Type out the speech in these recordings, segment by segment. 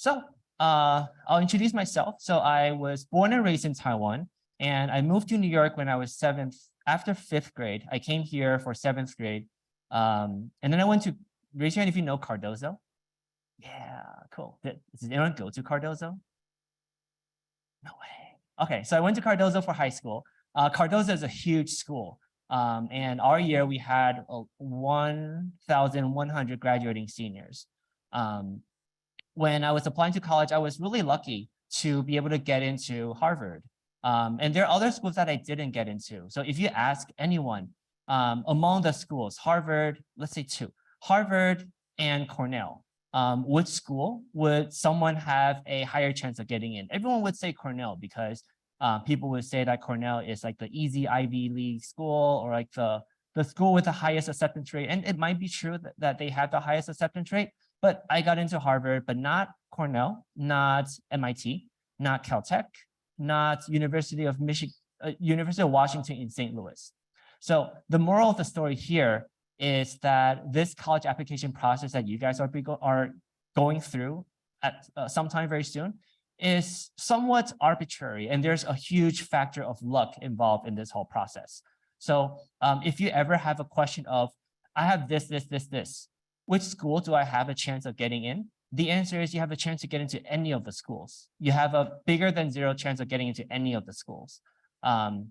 So I'll introduce myself. So I was born and raised in Taiwan, and I moved to New York when I was after 5th grade. I came here for 7th grade. And then I went to, raise your hand if you know Cardozo. Yeah, cool. Does anyone go to Cardozo? No way. Okay, so I went to Cardozo for high school. Cardozo is a huge school. And our year we had 1,100 graduating seniors. When I was applying to college, I was really lucky to be able to get into Harvard. And there are other schools that I didn't get into. So if you ask anyone among the schools, Harvard, let's say 2, Harvard and Cornell, which school would someone have a higher chance of getting in? Everyone would say Cornell because people would say that Cornell is like the easy Ivy League school or like the school with the highest acceptance rate. And it might be true that they have the highest acceptance rate, but I got into Harvard, but not Cornell, not MIT, not Caltech, not University of Michigan, University of Washington in St. Louis. So the moral of the story here is that this college application process that you guys are going through at sometime very soon is somewhat arbitrary, and there's a huge factor of luck involved in this whole process. So if you ever have a question of, I have this, which school do I have a chance of getting in? The answer is you have a chance to get into any of the schools. You have a bigger than 0 chance of getting into any of the schools. And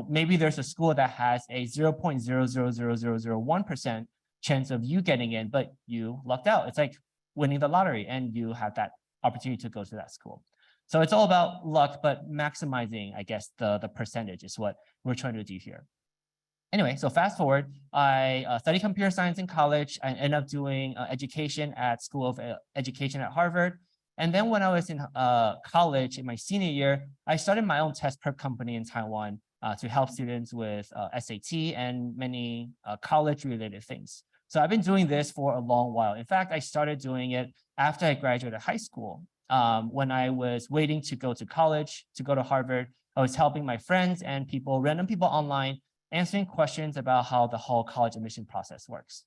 maybe there's a school that has a 0.000001% chance of you getting in, but you lucked out. It's like winning the lottery and you have that opportunity to go to that school. So it's all about luck, but maximizing, I guess, the percentage is what we're trying to do here. Anyway, so fast forward, I studied computer science in college. I ended up doing education at School of Education at Harvard. And then when I was in college in my senior year, I started my own test prep company in Taiwan to help students with SAT and many college-related things. So I've been doing this for a long while. In fact, I started doing it after I graduated high school. When I was waiting to go to college, to go to Harvard, I was helping my friends and random people online, answering questions about how the whole college admission process works.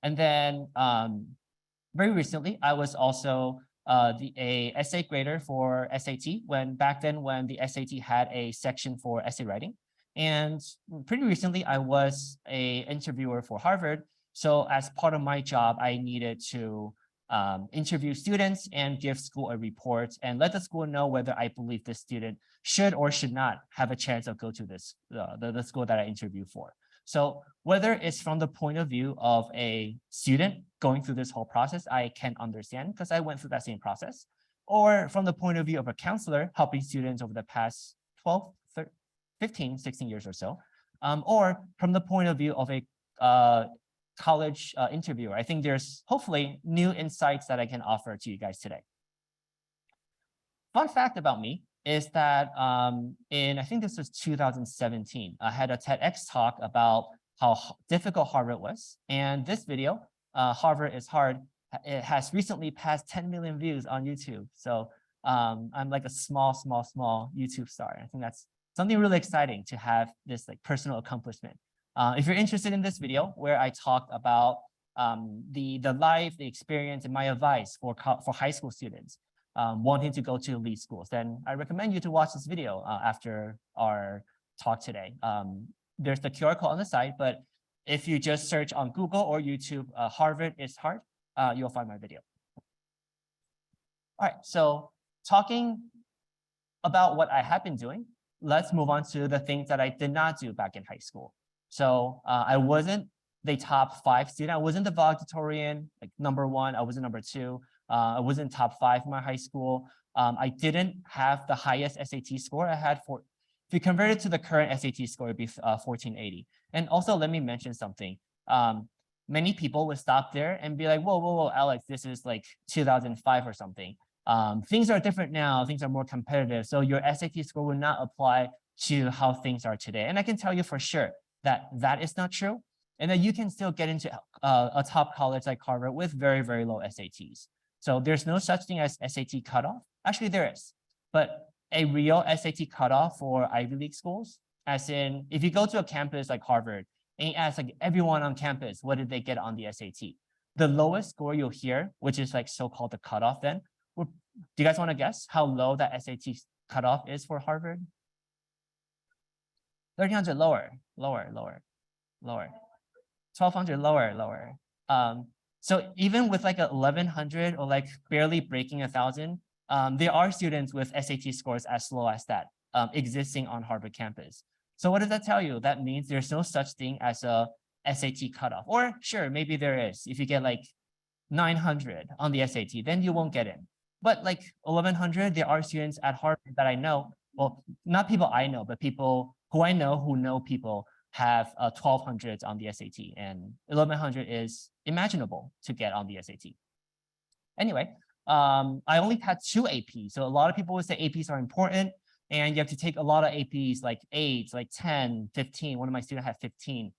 And then very recently, I was also a essay grader for SAT back then when the SAT had a section for essay writing. And pretty recently, I was an interviewer for Harvard. So as part of my job, I needed to interview students and give school a report and let the school know whether I believe this student should or should not have a chance of go to the school that I interview for. So whether it's from the point of view of a student going through this whole process, I can understand because I went through that same process, or from the point of view of a counselor helping students over the past 12, 13, 15, 16 years or so, or from the point of view of a college interviewer. I think there's hopefully new insights that I can offer to you guys today. Fun fact about me is that I think this was 2017, I had a TEDx talk about how difficult Harvard was. And this video, Harvard is Hard, it has recently passed 10 million views on YouTube. So I'm like a small YouTube star. I think that's something really exciting to have this like personal accomplishment. If you're interested in this video where I talked about the life, the experience, and my advice for high school students wanting to go to elite schools, then I recommend you to watch this video after our talk today. There's the QR code on the side, but if you just search on Google or YouTube, Harvard is Hard, you'll find my video. All right, so talking about what I have been doing, let's move on to the things that I did not do back in high school. So I wasn't the top 5 student. I wasn't the valedictorian, like #1. I wasn't #2. I wasn't top 5 in my high school. I didn't have the highest SAT score. I had if you convert it to the current SAT score, it'd be 1480. And also, let me mention something. Many people would stop there and be like, whoa, Alex, this is like 2005 or something. Things are different now. Things are more competitive. So your SAT score will not apply to how things are today. And I can tell you for sure that is not true. And that you can still get into a top college like Harvard with very, very low SATs. So there's no such thing as SAT cutoff. Actually, there is. But a real SAT cutoff for Ivy League schools, as in if you go to a campus like Harvard and you ask like everyone on campus, what did they get on the SAT? the lowest score you'll hear, which is like so-called the cutoff then, do you guys want to guess how low that SAT cutoff is for Harvard? 1,300 lower. 1,200 lower. So even with like a 1,100 or like barely breaking 1,000, there are students with SAT scores as low as that existing on Harvard campus. So what does that tell you? That means there's no such thing as a SAT cutoff. Or sure, maybe there is. If you get like 900 on the SAT, then you won't get in. But like 1,100, there are students at Harvard that I know, well, not people I know, but people who I know who know people have 1,200s on the SAT, and 1,100 is imaginable to get on the SAT. Anyway, I only had 2 APs. So a lot of people would say APs are important, and you have to take a lot of APs, like 8, like 10, 15. One of my students had 15.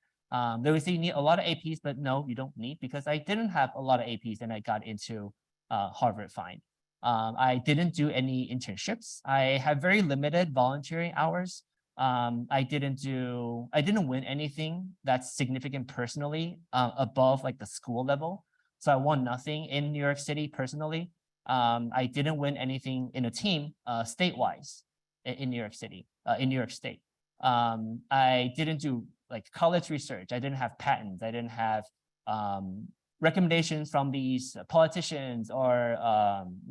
They would say you need a lot of APs, but no, you don't need, because I didn't have a lot of APs and I got into Harvard fine. I didn't do any internships. I had very limited volunteering hours. I didn't win anything that's significant personally above like the school level. So I won nothing in New York City personally. I didn't win anything in a team state-wise in New York City, in New York State. I didn't do like college research. I didn't have patents. I didn't have recommendations from these politicians or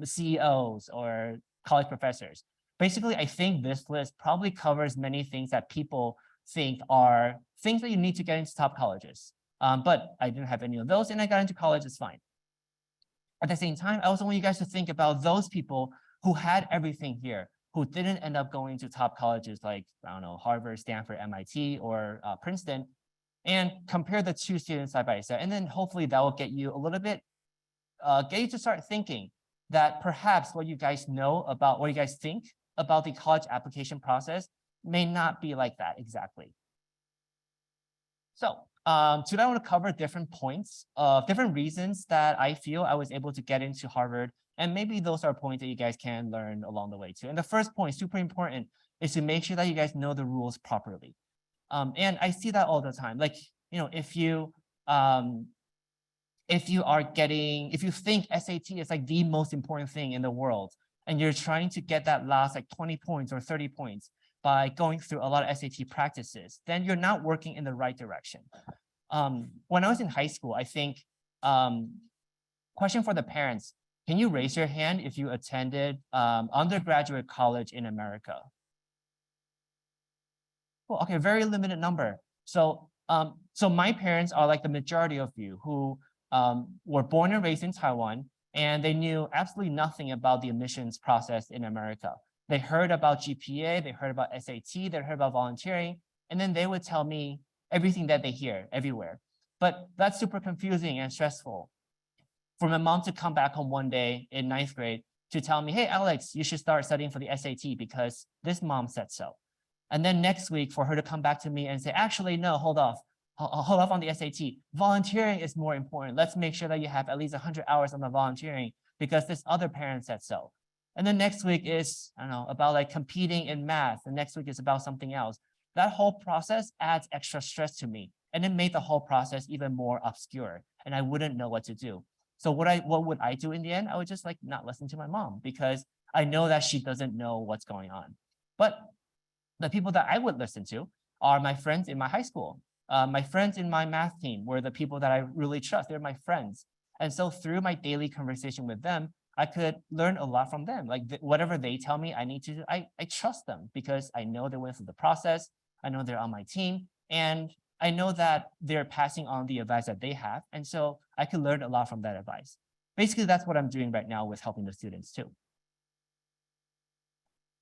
CEOs or college professors. Basically, I think this list probably covers many things that people think are things that you need to get into top colleges. But I didn't have any of those, and I got into college, it's fine. At the same time, I also want you guys to think about those people who had everything here, who didn't end up going to top colleges like, I don't know, Harvard, Stanford, MIT, or Princeton, and compare the 2 students side by side. And then hopefully that will get you a little bit, get you to start thinking that perhaps what you guys know about, what you guys think about the college application process may not be like that exactly. So today I want to cover different points, different reasons that I feel I was able to get into Harvard. And maybe those are points that you guys can learn along the way too. And the first point, super important, is to make sure that you guys know the rules properly. And I see that all the time. Like, you know, if you think SAT is like the most important thing in the world, and you're trying to get that last like 20 points or 30 points by going through a lot of SAT practices, then you're not working in the right direction. When I was in high school, I think, question for the parents, can you raise your hand if you attended undergraduate college in America? Well, okay, very limited number. So, so my parents are like the majority of you who were born and raised in Taiwan, and they knew absolutely nothing about the admissions process in America. They heard about GPA, they heard about SAT, they heard about volunteering, and then they would tell me everything that they hear everywhere. But that's super confusing and stressful. For my mom to come back home one day in 9th grade to tell me, hey, Alex, you should start studying for the SAT because this mom said so. And then next week for her to come back to me and say, actually, no, hold off on the SAT. Volunteering is more important. Let's make sure that you have at least 100 hours on the volunteering because this other parent said so. And then next week is, I don't know, about like competing in math. The next week is about something else. That whole process adds extra stress to me. And it made the whole process even more obscure. And I wouldn't know what to do. So what would I do in the end? I would just like not listen to my mom because I know that she doesn't know what's going on. But the people that I would listen to are my friends in my high school. My friends in my math team were the people that I really trust. They're my friends. And so through my daily conversation with them, I could learn a lot from them. Like whatever they tell me I need to do, I trust them because I know they went through the process. I know they're on my team. And I know that they're passing on the advice that they have. And so I could learn a lot from that advice. Basically, that's what I'm doing right now with helping the students too.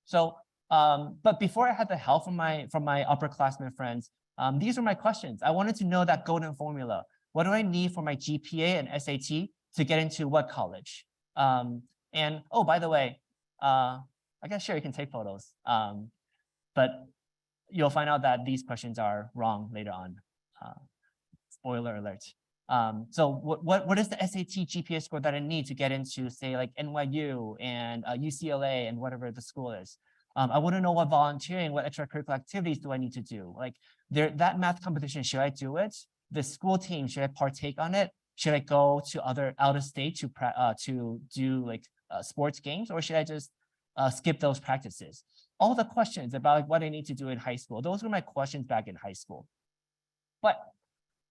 So, but before I had the help from my upperclassmen friends, these were my questions. I wanted to know that golden formula. What do I need for my GPA and SAT to get into what college? And oh, by the way, I guess sure you can take photos, but you'll find out that these questions are wrong later on. Spoiler alert. So what is the SAT GPA score that I need to get into, say, like NYU and UCLA and whatever the school is? I want to know what volunteering, what extracurricular activities do I need to do? Like that math competition, should I do it? The school team, should I partake on it? Should I go to out of state to do like sports games, or should I just skip those practices? All the questions about like, what I need to do in high school, those were my questions back in high school. But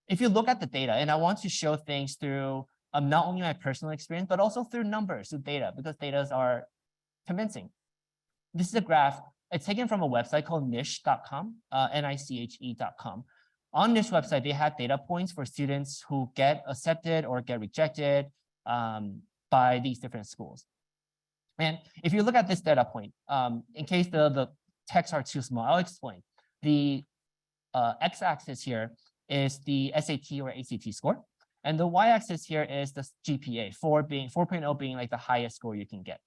if you look at the data, and I want to show things through not only my personal experience, but also through numbers, through data, because data are convincing. This is a graph. It's taken from a website called niche.com, niche.com. On this website, they have data points for students who get accepted or get rejected by these different schools. And if you look at this data point, in case the texts are too small, I'll explain. The x-axis here is the SAT or ACT score, and the y-axis here is the GPA, 4.0 being like the highest score you can get.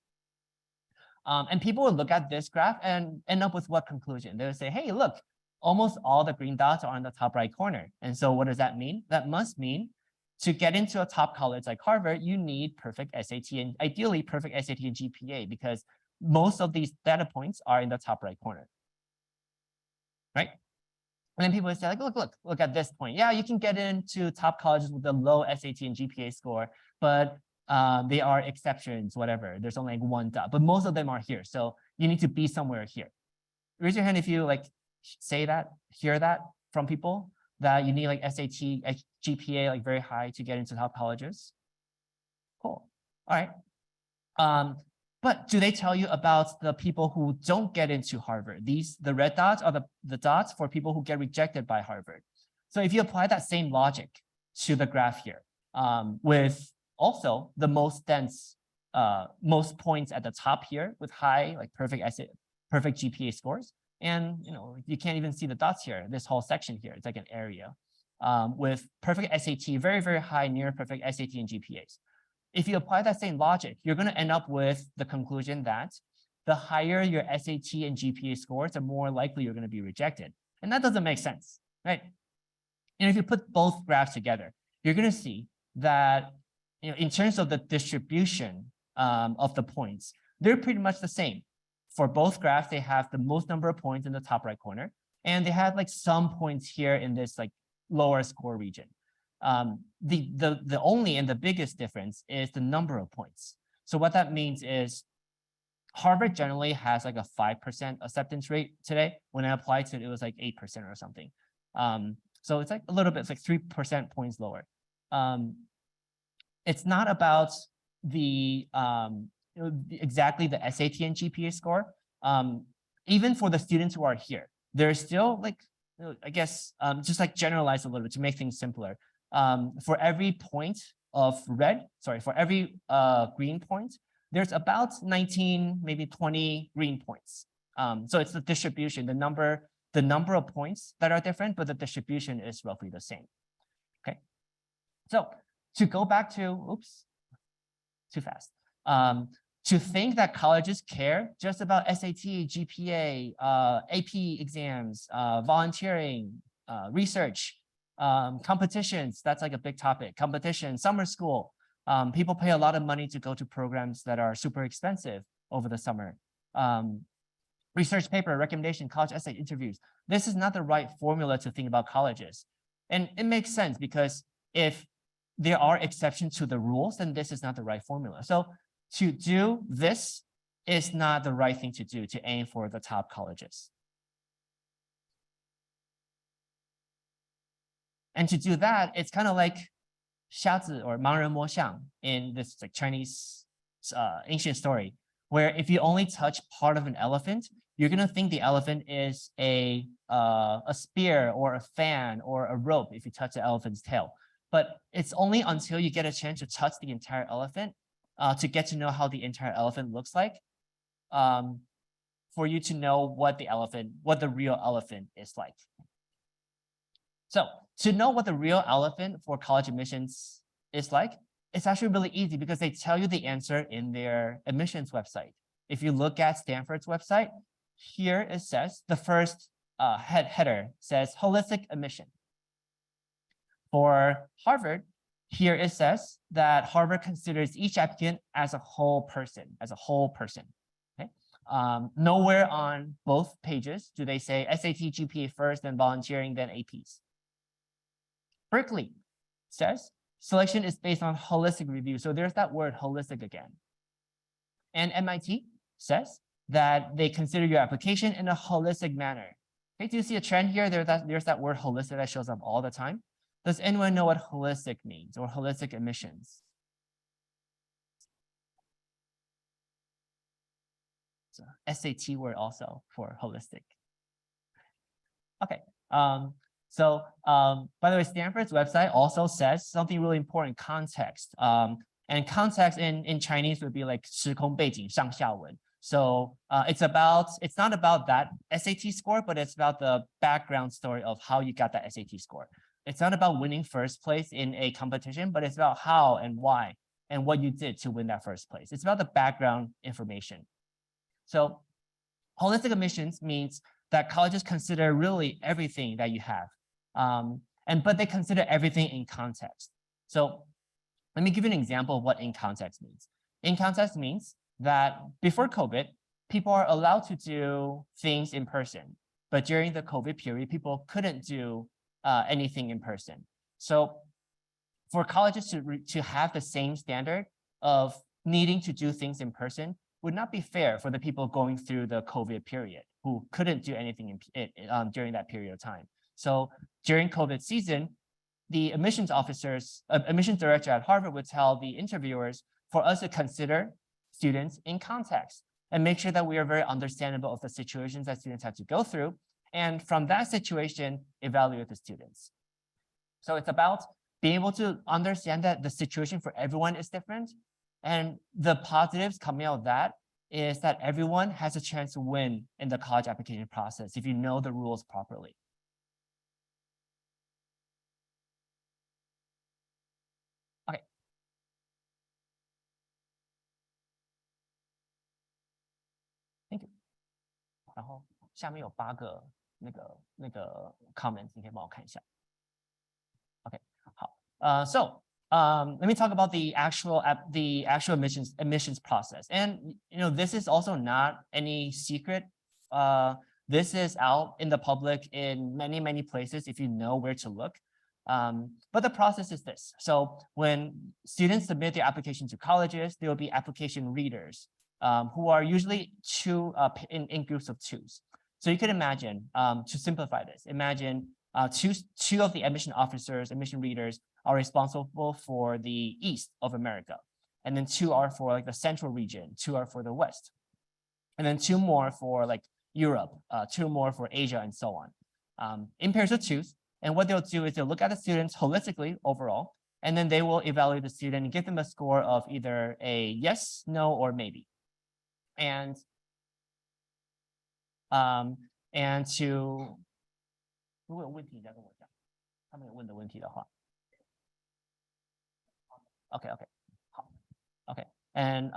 And people would look at this graph and end up with what conclusion? They would say, hey, look, almost all the green dots are on the top right corner. And so what does that mean? That must mean to get into a top college like Harvard, you need perfect SAT and ideally perfect SAT and GPA, because most of these data points are in the top right corner, right? And then people would say, like, look at this point. Yeah, you can get into top colleges with a low SAT and GPA score, but they are exceptions, whatever. There's only like one dot, but most of them are here. So you need to be somewhere here. Raise your hand if you like say that, hear that from people, that you need like SAT, GPA like very high to get into top colleges. Cool. All right. But do they tell you about the people who don't get into Harvard? The red dots are the dots for people who get rejected by Harvard. So if you apply that same logic to the graph here, with also the most dense, most points at the top here with high, like perfect GPA scores, and you can't even see the dots here. This whole section here, it's like an area with perfect SAT, very, very high, near perfect SAT and GPAs. If you apply that same logic, you're going to end up with the conclusion that the higher your SAT and GPA scores, the more likely you're going to be rejected. And that doesn't make sense, right? And if you put both graphs together, you're going to see that in terms of the distribution of the points, they're pretty much the same. For both graphs, they have the most number of points in the top right corner, and they have like some points here in this like lower score region. The only and the biggest difference is the number of points. So what that means is Harvard generally has like a 5% acceptance rate today. When I applied to it, it was like 8% or something. So it's like a little bit, it's like 3% points lower. It's not about the exactly the SAT and GPA score. Even for the students who are here, there's still like, I guess, just like generalize a little bit to make things simpler. For every point of red, sorry, for every green point, there's about 19, maybe 20 green points. So it's the distribution, the number of points that are different, but the distribution is roughly the same. Okay. So to go back to, oops, too fast. To think that colleges care just about SAT, GPA, AP exams, volunteering, research, competitions, that's like a big topic. Competition, summer school. People pay a lot of money to go to programs that are super expensive over the summer. Research paper, recommendation, college essay, interviews. This is not the right formula to think about colleges. And it makes sense because if there are exceptions to the rules, then this is not the right formula. So to do this is not the right thing to do to aim for the top colleges. And to do that, it's kind of like 瞎子 or 盲人摸象 in this like Chinese ancient story, where if you only touch part of an elephant, you're gonna think the elephant is a spear or a fan or a rope if you touch the elephant's tail. But it's only until you get a chance to touch the entire elephant to get to know how the entire elephant looks like, for you to know what the real elephant is like. So to know what the real elephant for college admissions is like, it's actually really easy because they tell you the answer in their admissions website. If you look at Stanford's website, here it says, the first header says holistic admission. For Harvard, here it says that Harvard considers each applicant as a whole person, okay? Nowhere on both pages do they say SAT, GPA first, then volunteering, then APs. Berkeley says selection is based on holistic review. So there's that word holistic again. And MIT says that they consider your application in a holistic manner. Okay, do you see a trend here? There's that word holistic that shows up all the time. Does anyone know what holistic means or holistic admissions? It's a SAT word also for holistic. Okay. By the way, Stanford's website also says something really important, context. And context in Chinese would be like 时空背景上下文. So it's not about that SAT score, but it's about the background story of how you got that SAT score. It's not about winning first place in a competition, but it's about how and why and what you did to win that first place. It's about the background information. So holistic admissions means that colleges consider really everything that you have. But they consider everything in context. So let me give you an example of what in context means. In context means that before COVID, people are allowed to do things in person. But during the COVID period, people couldn't do anything in person. So for colleges to have the same standard of needing to do things in person would not be fair for the people going through the COVID period who couldn't do anything during that period of time. So during COVID season, the admissions director at Harvard would tell the interviewers for us to consider students in context and make sure that we are very understandable of the situations that students have to go through. And from that situation, evaluate the students. So it's about being able to understand that the situation for everyone is different. And the positives coming out of that is that everyone has a chance to win in the college application process if you know the rules properly. Okay. Thank you. 然后下面有8个那个 comments， 你可以帮我看一下。Okay. 好。So let me talk about the actual admissions process. And this is also not any secret. This is out in the public in many places if you know where to look. But the process is this. So when students submit their application to colleges, there will be application readers who are usually in groups of 2s. So you can imagine, to simplify this, imagine two of the admission readers are responsible for the East of America. And then 2 are for like the central region, 2 are for the West. And then 2 more for like Europe, 2 more for Asia, and so on, in pairs of 2s. And what they'll do is they'll look at the students holistically overall, and then they will evaluate the student and give them a score of either a yes, no, or maybe. And to 如果有问题再跟我讲，他们有问的问题的话。Okay. 好。Okay. And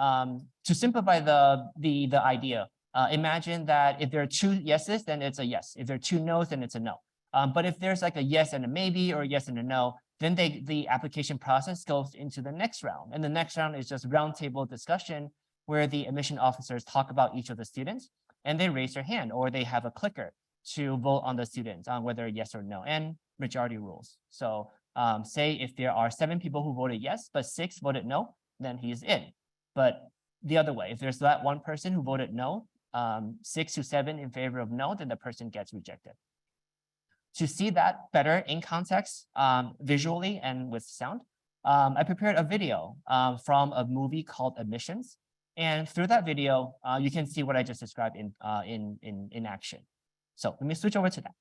to simplify the idea, imagine that if there are 2 yeses, then it's a yes. If there are 2 nos, then it's a no. But if there's like a yes and a maybe or a yes and a no, then the application process goes into the next round. And the next round is just roundtable discussion where the admission officers talk about each of the students and they raise their hand or they have a clicker to vote on the students on whether yes or no, and majority rules. So say if there are 7 people who voted yes, but 6 voted no, then he's in. But the other way, if there's that one person who voted no, 6 to 7 in favor of no, then the person gets rejected. To see that better in context, visually and with sound, I prepared a video from a movie called Admissions. And through that video, you can see what I just described in action. So let me switch over to that.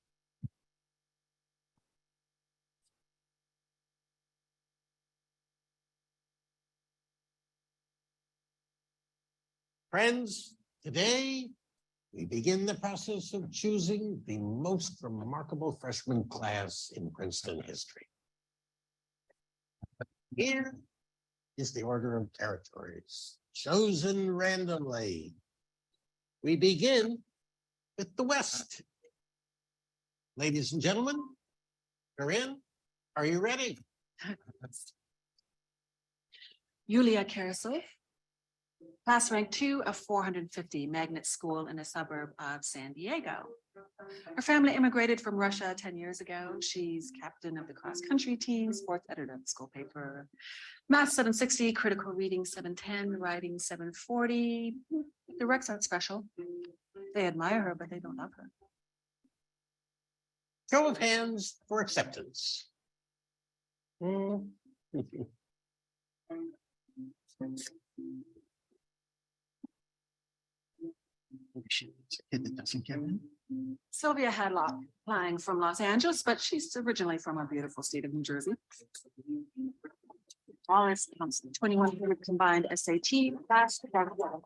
Friends, today we begin the process of choosing the most remarkable freshman class in Princeton history. Here is the order of territories, chosen randomly. We begin with the West. Ladies and gentlemen, Corinne, are you Yulia Karasov, Class rank 2 of 450, magnet school in a suburb of San Diego. Her family immigrated from Russia 10 years ago. She's captain of the cross country team, sports editor of the school paper. Math 760, critical reading 710, writing 740. The Recs aren't special. They admire her, but they don't love her. Show of hands for acceptance. Sylvia Hadlock, flying from Los Angeles, but she's originally from our beautiful state of New Jersey. Wallace Thompson, 2100 combined SAT, class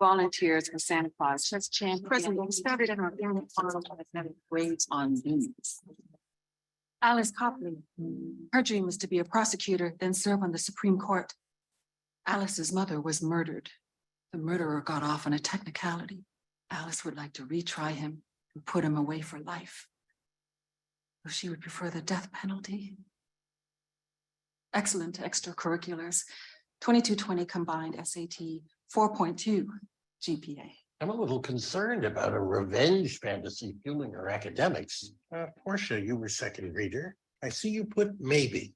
volunteers for Santa Claus, chess champion, who started in our family farm with grades on these. Alice Copley, her dream was to be a prosecutor, then serve on the Supreme Court. Alice's mother was murdered. The murderer got off on a technicality. Alice would like to retry him and put him away for life. Though she would prefer the death penalty. Excellent extracurriculars, 2220 combined SAT, 4.2 GPA. I'm a little concerned about a revenge fantasy fueling her academics. Portia, you were second reader. I see you put maybe.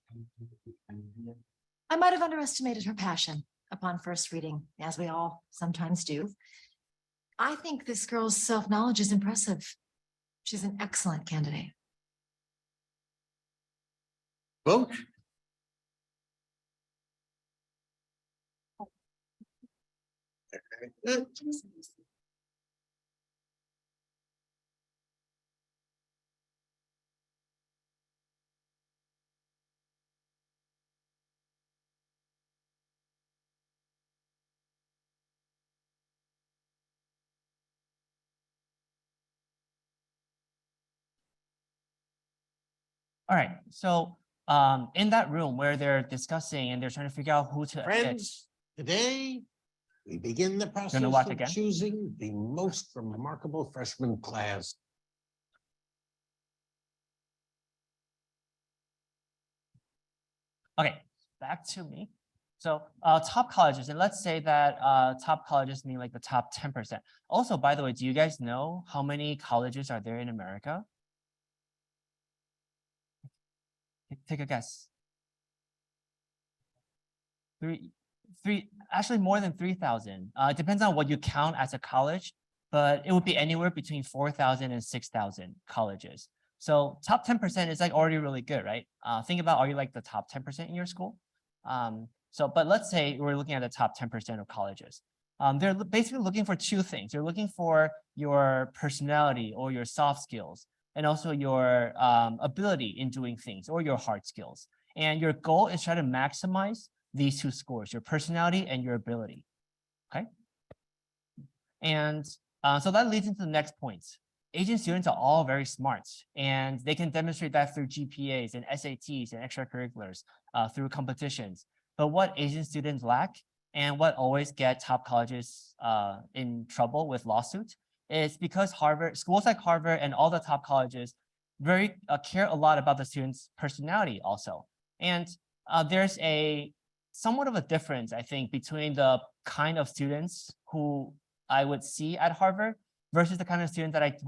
I might have underestimated her passion upon first reading, as we all sometimes do. I think this girl's self-knowledge is impressive. She's an excellent candidate. Vote. All right, so in that room where they're discussing and they're trying to figure out who to pick. Friends, today we begin the process watch of again? choosing the most remarkable freshman class. Okay, back to me. So top colleges, and let's say that top colleges mean like the top 10%. Also, by the way, do you guys know how many colleges are there in America? Take a guess. Actually more than 3,000. It depends on what you count as a college, but it would be anywhere between 4,000 and 6,000 colleges. So top 10% is like already really good, right? Think about, are you like the top 10% in your school? But let's say we're looking at the top 10% of colleges. They're basically looking for two things. They're looking for your personality or your soft skills, and also your ability in doing things or your hard skills. And your goal is try to maximize these two scores, your personality and your ability, okay? And so that leads into the next point. Asian students are all very smart, and they can demonstrate that through GPAs and SATs and extracurriculars, through competitions. But what Asian students lack, and what always get top colleges in trouble with lawsuits, is because schools like Harvard and all the top colleges care a lot about the students' personality also. And there's somewhat of a difference, I think, between the kind of students who I would see at Harvard versus the kind of students that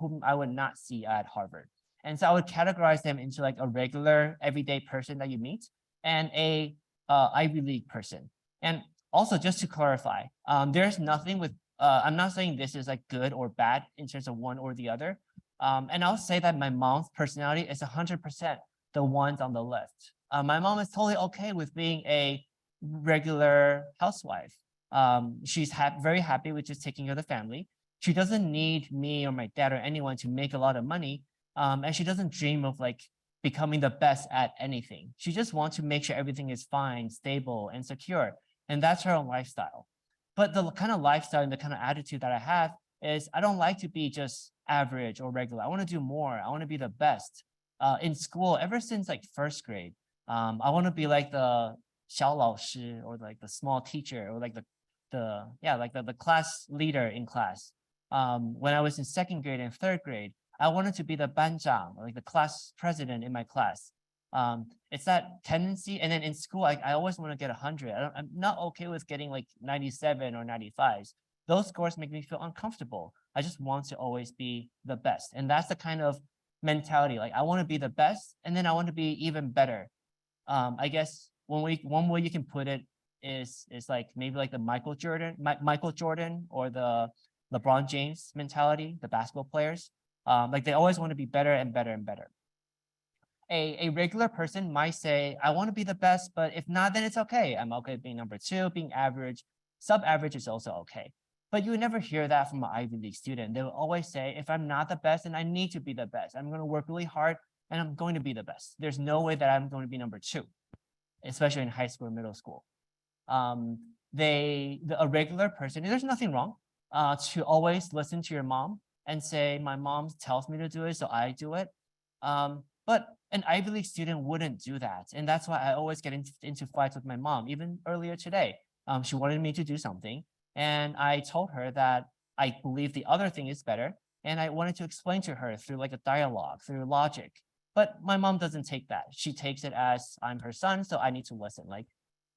whom I would not see at Harvard. And so I would categorize them into like a regular everyday person that you meet and a Ivy League person. And also, just to clarify, there's nothing with I'm not saying this is like good or bad in terms of one or the other. And I'll say that my mom's personality is 100% the ones on the left. My mom is totally okay with being a regular housewife. She's very happy with just taking care of the family. She doesn't need me or my dad or anyone to make a lot of money. And she doesn't dream of like becoming the best at anything. She just wants to make sure everything is fine, stable, and secure. And that's her own lifestyle. But the kind of lifestyle and the kind of attitude that I have is I don't like to be just average or regular. I want to do more. I want to be the best. In school, ever since like first grade, I want to be like the 小老师 or like the small teacher or like the class leader in class. When I was in second grade and third grade, I wanted to be the 班长, like the class president in my class. It's that tendency. And then in school, I always want to get 100. I'm not okay with getting like 97 or 95s. Those scores make me feel uncomfortable. I just want to always be the best. And that's the kind of mentality. Like I want to be the best, and then I want to be even better. I guess one way you can put it is like maybe like the Michael Jordan or the LeBron James mentality, the basketball players. Like they always want to be better and better and better. A regular person might say, I want to be the best, but if not, then it's okay. I'm okay being number 2, being average. Sub-average is also okay. But you would never hear that from an Ivy League student. They will always say, if I'm not the best, then I need to be the best. I'm going to work really hard and I'm going to be the best. There's no way that I'm going to be number 2, especially in high school or middle school. A regular person, there's nothing wrong to always listen to your mom and say, my mom tells me to do it, so I do it. But an Ivy League student wouldn't do that. And that's why I always get into fights with my mom. Even earlier today, she wanted me to do something. And I told her that I believe the other thing is better. And I wanted to explain to her through like a dialogue, through logic. But my mom doesn't take that. She takes it as I'm her son, so I need to listen. Like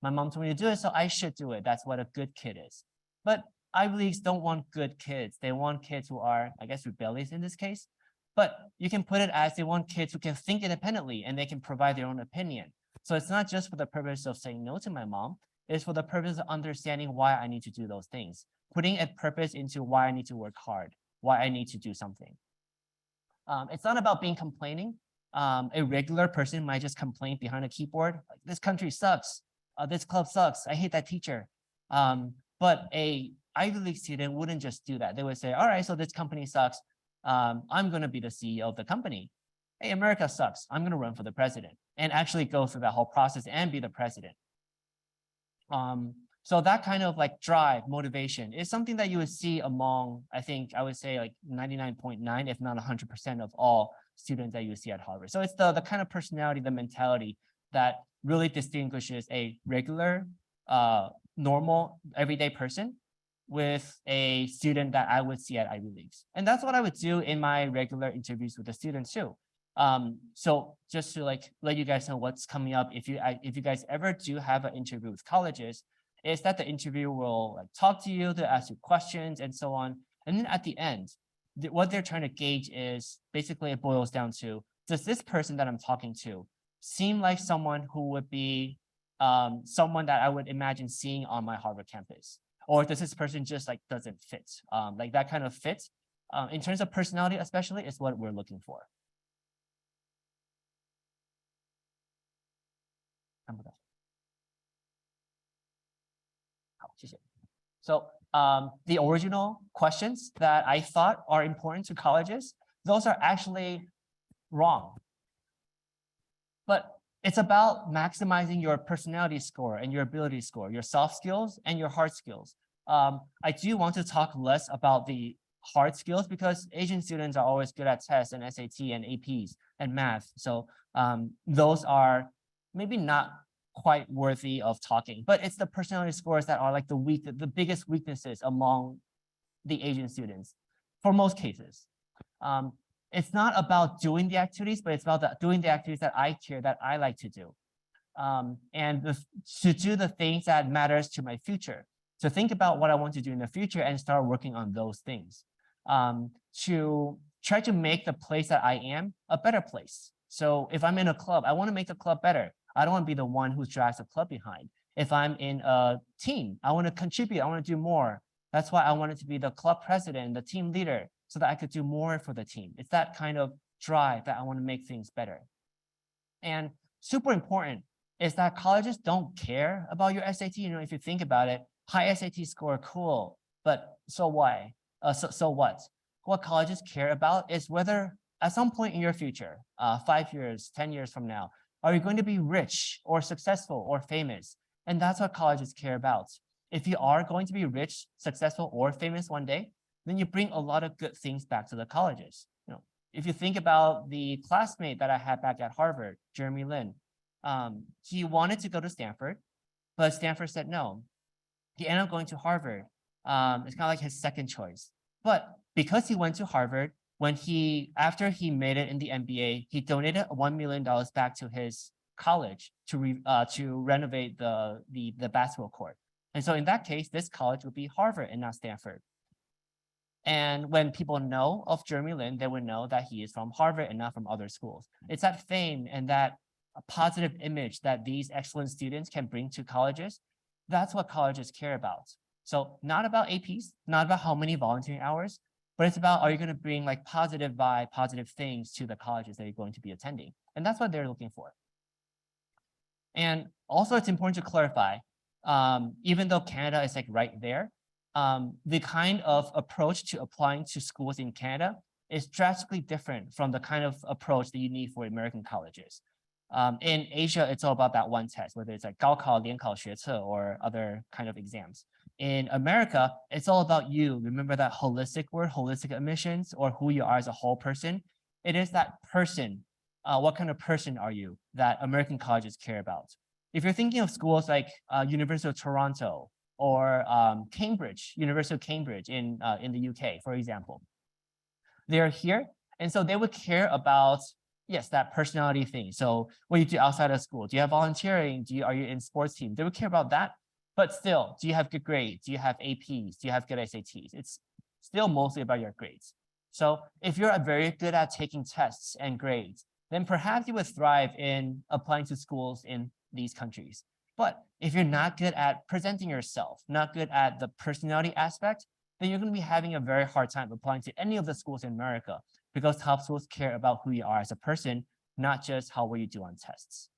my mom told me to do it, so I should do it. That's what a good kid is. But Ivy Leagues don't want good kids. They want kids who are, I guess, rebellious in this case. But you can put it as they want kids who can think independently and they can provide their own opinion. So it's not just for the purpose of saying no to my mom, it's for the purpose of understanding why I need to do those things, putting a purpose into why I need to work hard, why I need to do something. It's not about being complaining. A regular person might just complain behind a keyboard, like this country sucks, this club sucks, I hate that teacher. But a Ivy League student wouldn't just do that. They would say, all right, so this company sucks. I'm going to be the CEO of the company. Hey, America sucks. I'm going to run for the president and actually go through that whole process and be the president. So that kind of like drive, motivation is something that you would see among, I think I would say like 99.9, if not 100% of all students that you see at Harvard. So it's the kind of personality, the mentality that really distinguishes a regular, normal, everyday person with a student that I would see at Ivy Leagues. And that's what I would do in my regular interviews with the students too. So just to like let you guys know what's coming up, if you guys ever do have an interview with colleges, is that the interviewer will like talk to you, to ask you questions and so on. And then at the end, what they're trying to gauge is basically it boils down to, does this person that I'm talking to seem like someone who would be someone that I would imagine seeing on my Harvard campus? Or does this person just like doesn't fit? Like that kind of fit in terms of personality, especially, is what we're looking for. So the original questions that I thought are important to colleges, those are actually wrong. But it's about maximizing your personality score and your ability score, your soft skills and your hard skills. I do want to talk less about the hard skills because Asian students are always good at tests and SAT and APs and math. So those are maybe not quite worthy of talking, but it's the personality scores that are like the biggest weaknesses among the Asian students for most cases. It's not about doing the activities, but it's about doing the activities that I care, that I like to do. To do the things that matters to my future. To think about what I want to do in the future and start working on those things. To try to make the place that I am a better place. So if I'm in a club, I want to make the club better. I don't want to be the one who drags the club behind. If I'm in a team, I want to contribute, I want to do more. That's why I wanted to be the club president, the team leader, so that I could do more for the team. It's that kind of drive that I want to make things better. And super important is that colleges don't care about your SAT. You know, if you think about it, high SAT score, cool, but so why? So what? What colleges care about is whether at some point in your future, 5 years, 10 years from now, are you going to be rich or successful or famous? And that's what colleges care about. If you are going to be rich, successful, or famous one day, then you bring a lot of good things back to the colleges. You know, if you think about the classmate that I had back at Harvard, Jeremy Lin, he wanted to go to Stanford, but Stanford said no. He ended up going to Harvard. It's kind of like his second choice. But because he went to Harvard, after he made it in the NBA, he donated $1 million back to his college to renovate the basketball court. And so in that case, this college would be Harvard and not Stanford. And when people know of Jeremy Lin, they would know that he is from Harvard and not from other schools. It's that fame and that positive image that these excellent students can bring to colleges. That's what colleges care about. So not about APs, not about how many volunteering hours, but it's about, are you going to bring like positive vibe, positive things to the colleges that you're going to be attending? And that's what they're looking for. And also it's important to clarify, even though Canada is like right there, the kind of approach to applying to schools in Canada is drastically different from the kind of approach that you need for American colleges. In Asia, it's all about that one test, whether it's like 高考、联考、学测 or other kind of exams. In America, it's all about you. Remember that holistic word, holistic admissions, or who you are as a whole person. It is that person. What kind of person are you that American colleges care about? If you're thinking of schools like University of Toronto or Cambridge, University of Cambridge in the UK, for example, they're here. And so they would care about, yes, that personality thing. So what you do outside of school, do you have volunteering? Are you in sports team? They would care about that. But still, do you have good grades? Do you have APs? Do you have good SATs? It's still mostly about your grades. So if you're very good at taking tests and grades, then perhaps you would thrive in applying to schools in these countries. But if you're not good at presenting yourself, not good at the personality aspect, then you're going to be having a very hard time applying to any of the schools in America, because top schools care about who you are as a person, not just how well you do on tests.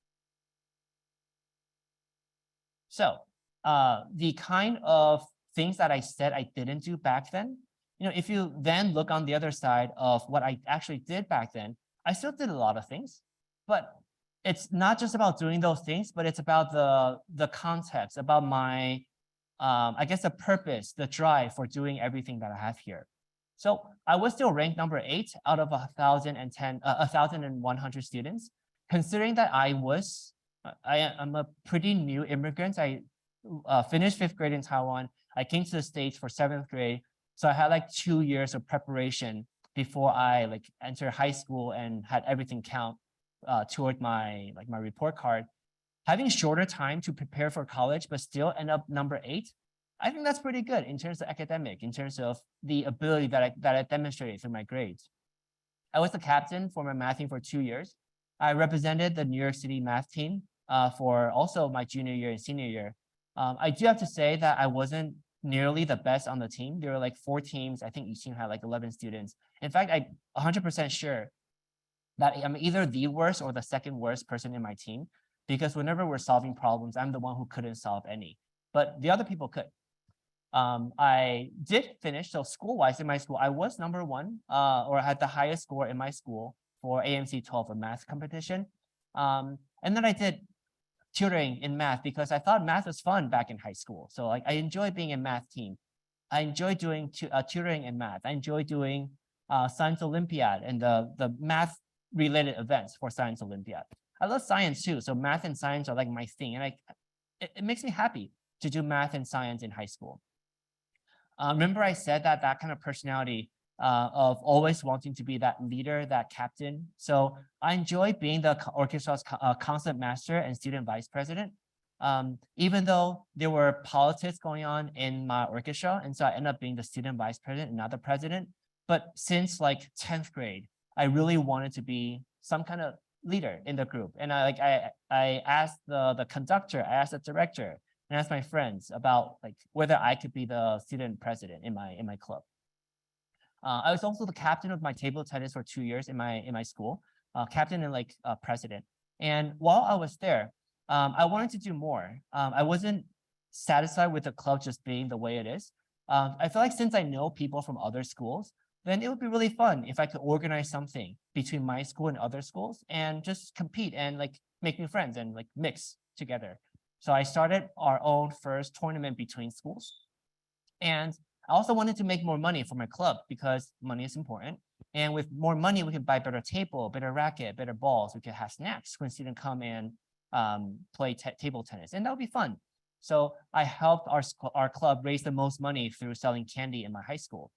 So the kind of things that I said I didn't do back then, if you then look on the other side of what I actually did back then, I still did a lot of things, but it's not just about doing those things, but it's about the context, about my, I guess, the purpose, the drive for doing everything that I have here. So I was still ranked number 8 out of 1,100 students, considering that I'm a pretty new immigrant. I finished 5th grade in Taiwan. I came to the States for 7th grade. So I had like 2 years of preparation before I like entered high school and had everything count toward my report card. Having shorter time to prepare for college, but still end up number 8, I think that's pretty good in terms of academic, in terms of the ability that I demonstrated through my grades. I was the captain for my math team for 2 years. I represented the New York City math team for also my junior year and senior year. I do have to say that I wasn't nearly the best on the team. There were like 4 teams. I think each team had like 11 students. In fact, I'm 100% sure that I'm either the worst or the second worst person in my team, because whenever we're solving problems, I'm the one who couldn't solve any, but the other people could. I did finish, so school-wise in my school, I was number 1 or had the highest score in my school for AMC 12, a math competition. And then I did tutoring in math because I thought math was fun back in high school. So like I enjoy being in math team. I enjoy doing tutoring in math. I enjoy doing Science Olympiad and the math related events for Science Olympiad. I love science too. So math and science are like my thing. And it makes me happy to do math and science in high school. Remember I said that kind of personality of always wanting to be that leader, that captain. So I enjoy being the orchestra's concert master and student vice president, even though there were politics going on in my orchestra. And so I ended up being the student vice president and not the president. But since like 10th grade, I really wanted to be some kind of leader in the group. And I asked the conductor, I asked the director, and asked my friends about like whether I could be the student president in my club. I was also the captain of my table tennis for 2 years in my school, captain and like president. And while I was there, I wanted to do more. I wasn't satisfied with the club just being the way it is. I feel like since I know people from other schools, then it would be really fun if I could organize something between my school and other schools and just compete and like make new friends and like mix together. So I started our own first tournament between schools. And I also wanted to make more money for my club because money is important. And with more money, we can buy better table, better racket, better balls. We could have snacks when students come and play table tennis, and that would be fun. So I helped our club raise the most money through selling candy in my high school.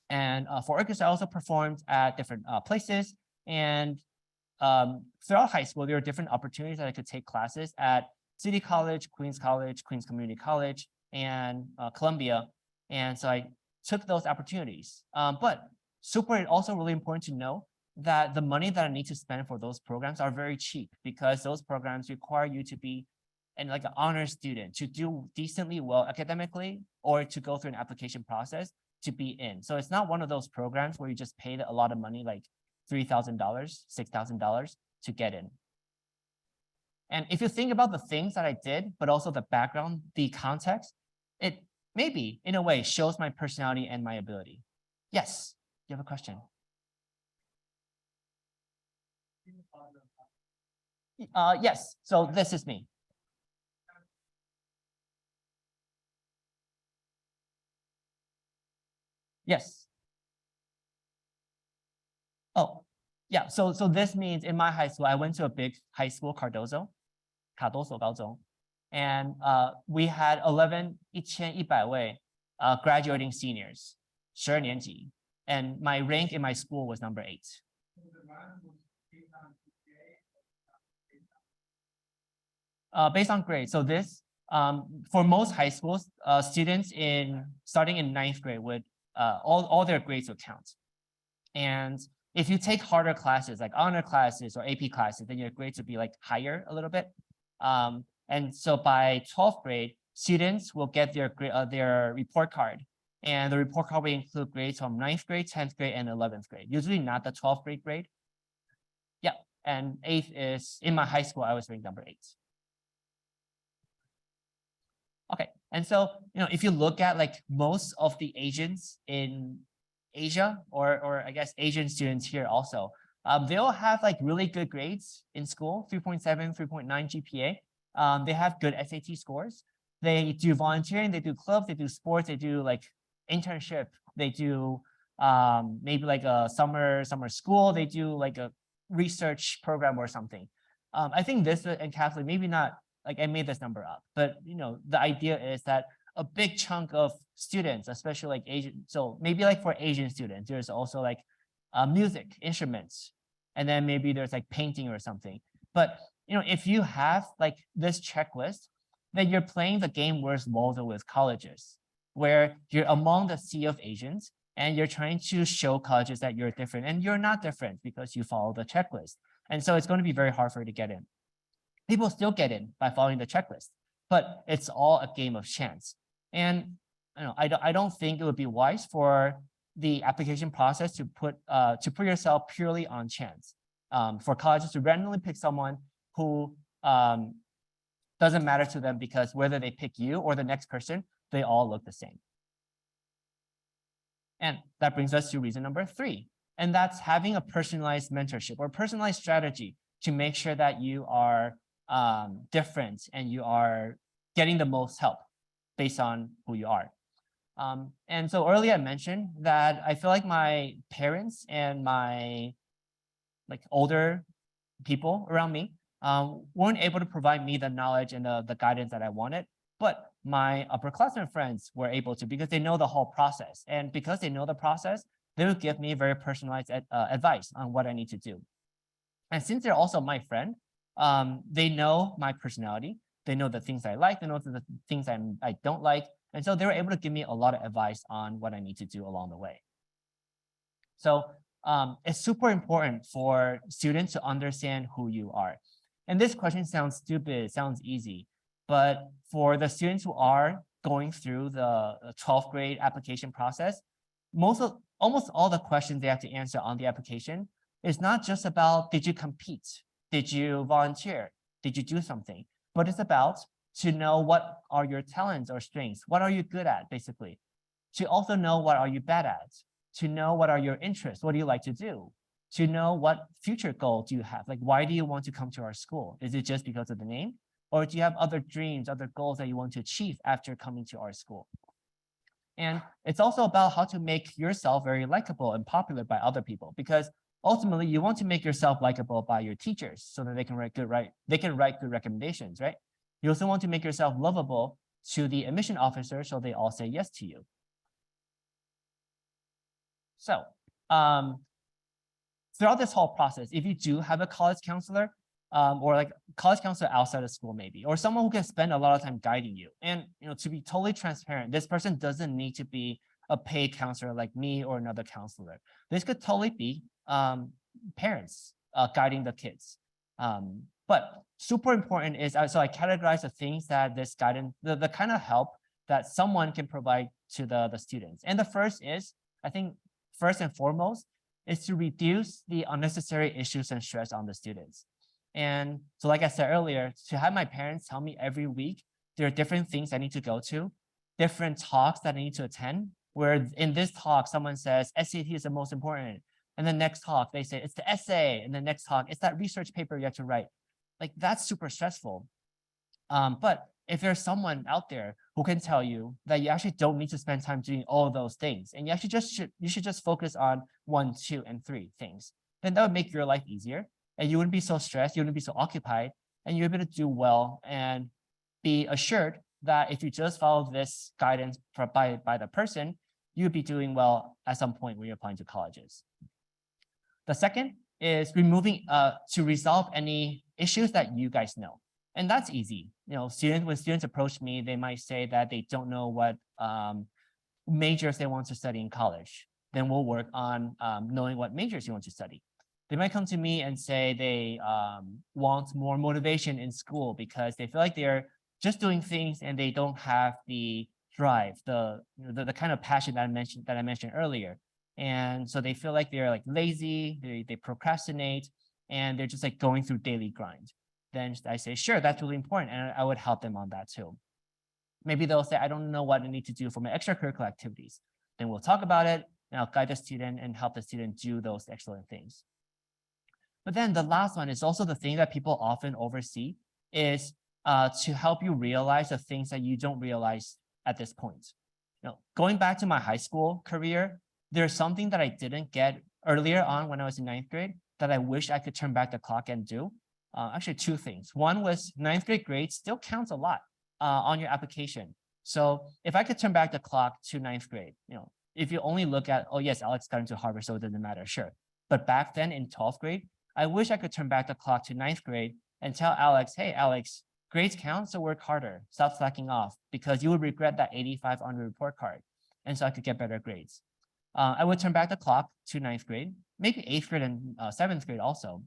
And for orchestra, I also performed at different places. And throughout high school, there were different opportunities that I could take classes at City College, Queens Community College, and Columbia. And so I took those opportunities. But super also really important to know that the money that I need to spend for those programs are very cheap, because those programs require you to be an honor student, to do decently well academically, or to go through an application process to be in. So it's not one of those programs where you just paid a lot of money, like $3,000, $6,000 to get in. And if you think about the things that I did, but also the background, the context, it maybe in a way shows my personality and my ability. Yes, you have a question? Yes, so this is me. Yes. Oh, yeah. So this means in my high school, I went to a big high school, Cardozo 高中, and we had 1100位 graduating seniors, 12年级, and my rank in my school was number 8. Based on grade. So this, for most high schools, students starting in 9th grade would all their grades would count. And if you take harder classes like honor classes or AP classes, then your grades would be like higher a little bit. And so by 12th grade, students will get their report card. And the report card will include grades from 9th grade, 10th grade, and 11th grade, usually not the 12th grade. Yeah, and 8th is, in my high school, I was ranked number 8. Okay, and so, if you look at like most of the Asians in Asia, or I guess Asian students here also, they all have like really good grades in school, 3.7, 3.9 GPA. They have good SAT scores. They do volunteering, they do clubs, they do sports, they do like internship, they do maybe like a summer school, they do like a research program or something. I think this encapsulates, maybe not like I made this number up, but the idea is that a big chunk of students, especially like Asian, so maybe like for Asian students, there's also like music, instruments, and then maybe there's like painting or something. But if you have like this checklist, then you're playing the game where's Waldo with colleges, where you're among the sea of Asians and you're trying to show colleges that you're different, and you're not different because you follow the checklist. And so it's going to be very hard for you to get in. People still get in by following the checklist, but it's all a game of chance. And I don't think it would be wise for the application process to put yourself purely on chance. For colleges to randomly pick someone who doesn't matter to them, because whether they pick you or the next person, they all look the same. And that brings us to reason number 3, and that's having a personalized mentorship or personalized strategy to make sure that you are different and you are getting the most help based on who you are. And so earlier I mentioned that I feel like my parents and my older people around me weren't able to provide me the knowledge and the guidance that I wanted, but my upperclassmen friends were able to, because they know the whole process. And because they know the process, they would give me very personalized advice on what I need to do. And since they're also my friend, they know my personality, they know the things I like, they know the things I don't like. And so they were able to give me a lot of advice on what I need to do along the way. So it's super important for students to understand who you are. And this question sounds stupid, it sounds easy, but for the students who are going through the 12th grade application process, almost all the questions they have to answer on the application is not just about, did you compete? Did you volunteer? Did you do something? But it's about to know what are your talents or strengths. What are you good at, basically? To also know what are you bad at. To know what are your interests. What do you like to do? To know what future goal do you have? Like, why do you want to come to our school? Is it just because of the name? Or do you have other dreams, other goals that you want to achieve after coming to our school? And it's also about how to make yourself very likable and popular by other people, because ultimately you want to make yourself likable by your teachers so that they can write good recommendations, right? You also want to make yourself lovable to the admission officer so they all say yes to you. So throughout this whole process, if you do have a college counselor, or like college counselor outside of school maybe, or someone who can spend a lot of time guiding you. And to be totally transparent, this person doesn't need to be a paid counselor like me or another counselor. This could totally be parents guiding the kids. But super important is, so I categorize the things that this guidance, the kind of help that someone can provide to the students. And the first is, I think first and foremost, is to reduce the unnecessary issues and stress on the students. And so like I said earlier, to have my parents tell me every week, there are different things I need to go to, different talks that I need to attend, where in this talk, someone says SAT is the most important. And the next talk, they say it's the essay. And the next talk, it's that research paper you have to write. Like that's super stressful. But if there's someone out there who can tell you that you actually don't need to spend time doing all those things, and you actually you should just focus on 1, 2, and 3 things, then that would make your life easier. And you wouldn't be so stressed, you wouldn't be so occupied, and you're able to do well and be assured that if you just follow this guidance by the person, you'd be doing well at some point when you're applying to colleges. The second is removing to resolve any issues that you guys know. And that's easy. When students approach me, they might say that they don't know what majors they want to study in college. Then we'll work on knowing what majors you want to study. They might come to me and say they want more motivation in school because they feel like they're just doing things and they don't have the drive, the kind of passion that I mentioned earlier. And so they feel like they're like lazy, they procrastinate, and they're just like going through daily grind. Then I say, sure, that's really important, and I would help them on that too. Maybe they'll say, I don't know what I need to do for my extracurricular activities. Then we'll talk about it, and I'll guide the student and help the student do those excellent things. But then the last one is also the thing that people often oversee, is to help you realize the things that you don't realize at this point. Going back to my high school career, there's something that I didn't get earlier on when I was in 9th grade that I wish I could turn back the clock and do. Actually, 2 things. One was 9th grade grades still counts a lot on your application. So if I could turn back the clock to 9th grade, if you only look at, oh yes, Alex got into Harvard, so it doesn't matter, sure. But back then in 12th grade, I wish I could turn back the clock to 9th grade and tell Alex, hey, Alex, grades count, so work harder, stop slacking off, because you would regret that 85 on the report card. And so I could get better grades. I would turn back the clock to 9th grade, maybe 8th grade and 7th grade also,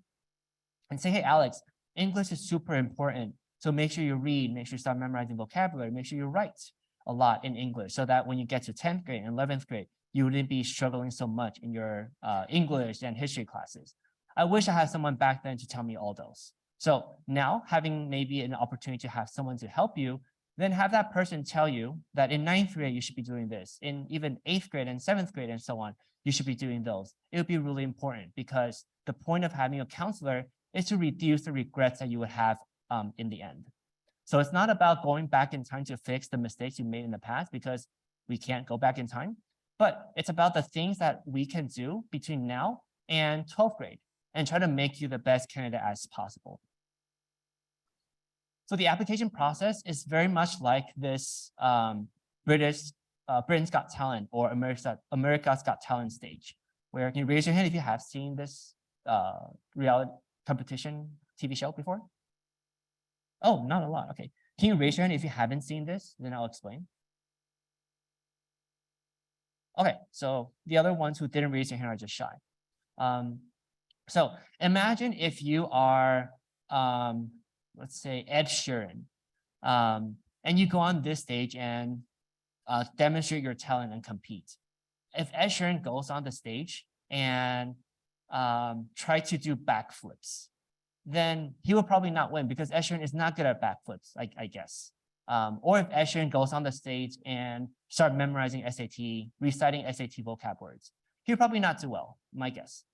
and say, hey, Alex, English is super important. So make sure you read, make sure you start memorizing vocabulary, make sure you write a lot in English so that when you get to 10th grade and 11th grade, you wouldn't be struggling so much in your English and history classes. I wish I had someone back then to tell me all those. So now having maybe an opportunity to have someone to help you, then have that person tell you that in 9th grade, you should be doing this. In even 8th grade and 7th grade and so on, you should be doing those. It would be really important because the point of having a counselor is to reduce the regrets that you would have in the end. So it's not about going back in time to fix the mistakes you made in the past because we can't go back in time, but it's about the things that we can do between now and 12th grade and try to make you the best candidate as possible. So the application process is very much like this Britain's Got Talent or America's Got Talent stage, where can you raise your hand if you have seen this reality competition TV show before? Oh, not a lot. Okay. Can you raise your hand if you haven't seen this? Then I'll explain. Okay, so the other ones who didn't raise their hand are just shy. So imagine if you are, let's say, Ed Sheeran, and you go on this stage and demonstrate your talent and compete. If Ed Sheeran goes on the stage and try to do backflips, then he will probably not win because Ed Sheeran is not good at backflips, I guess. Or if Ed Sheeran goes on the stage and start memorizing SAT, reciting SAT vocab words, he'll probably not do well, my guess.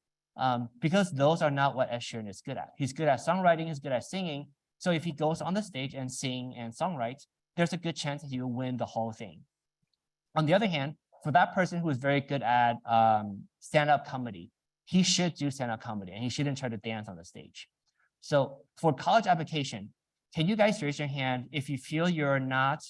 Because those are not what Ed Sheeran is good at. He's good at songwriting, he's good at singing. So if he goes on the stage and sing and songwrite, there's a good chance that he will win the whole thing. On the other hand, for that person who is very good at stand-up comedy, he should do stand-up comedy and he shouldn't try to dance on the stage. So for college application, can you guys raise your hand if you feel you're not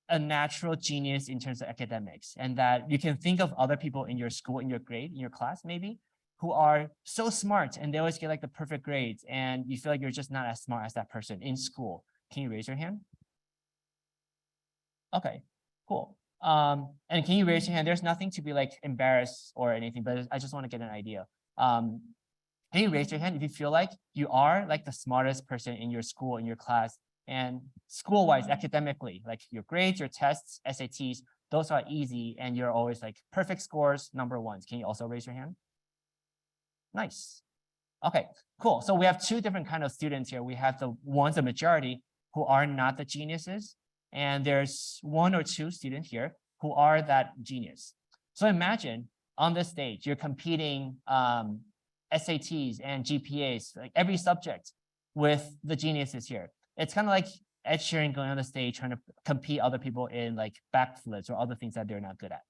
a natural genius in terms of academics, and that you can think of other people in your school, in your grade, in your class maybe, who are so smart and they always get like the perfect grades, and you feel like you're just not as smart as that person in school. Can you raise your hand? Okay, cool. And can you raise your hand? There's nothing to be like embarrassed or anything, but I just want to get an idea. Can you raise your hand if you feel like you are like the smartest person in your school, in your class, and school-wise, academically, like your grades, your tests, SATs, those are easy, and you're always like perfect scores, number ones. Can you also raise your hand? Nice. Okay, cool. So we have two different kind of students here. We have the ones, the majority, who are not the geniuses, and there's one or two students here who are that genius. So imagine on this stage, you're competing SATs and GPAs, like every subject with the geniuses here. It's kind of like Ed Sheeran going on the stage trying to compete other people in like backflips or other things that they're not good at.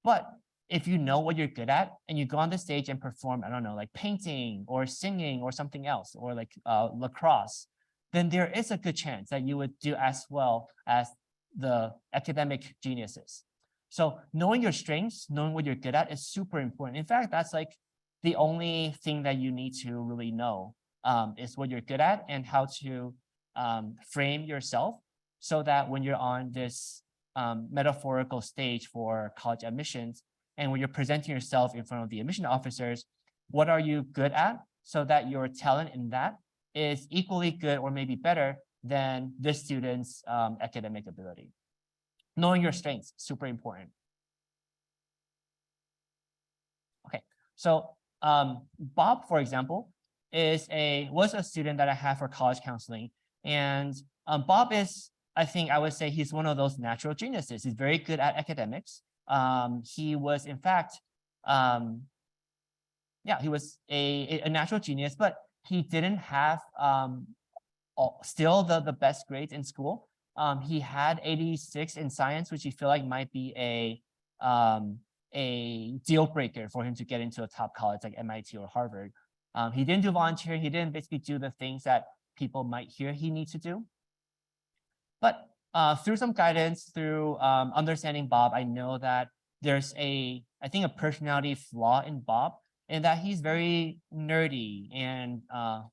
But if you know what you're good at and you go on the stage and perform, I don't know, like painting or singing or something else, or like lacrosse, then there is a good chance that you would do as well as the academic geniuses. So knowing your strengths, knowing what you're good at is super important. In fact, that's like the only thing that you need to really know is what you're good at and how to frame yourself so that when you're on this metaphorical stage for college admissions, and when you're presenting yourself in front of the admission officers, what are you good at so that your talent in that is equally good or maybe better than this student's academic ability. Knowing your strengths, super important. Okay, so Bob, for example, was a student that I had for college counseling. And Bob is, I think I would say he's one of those natural geniuses. He's very good at academics. He was, in fact, he was a natural genius, but he didn't have still the best grades in school. He had 86 in science, which he feel like might be a deal breaker for him to get into a top college like MIT or Harvard. He didn't do volunteering. He didn't basically do the things that people might hear he needs to do. But through some guidance, through understanding Bob, I know that there's I think a personality flaw in Bob, in that he's very nerdy and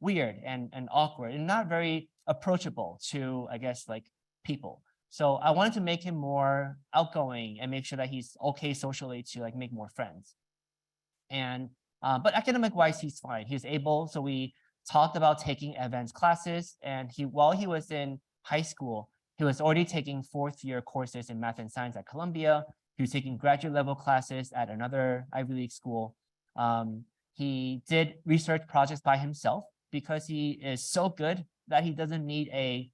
weird and awkward and not very approachable to, I guess, like people. So I wanted to make him more outgoing and make sure that he's okay socially to like make more friends. And but academic wise, he's fine. He's able. So we talked about taking advanced classes, and while he was in high school, he was already taking fourth-year courses in math and science at Columbia. He was taking graduate level classes at another Ivy League school. He did research projects by himself because he is so good that he doesn't need a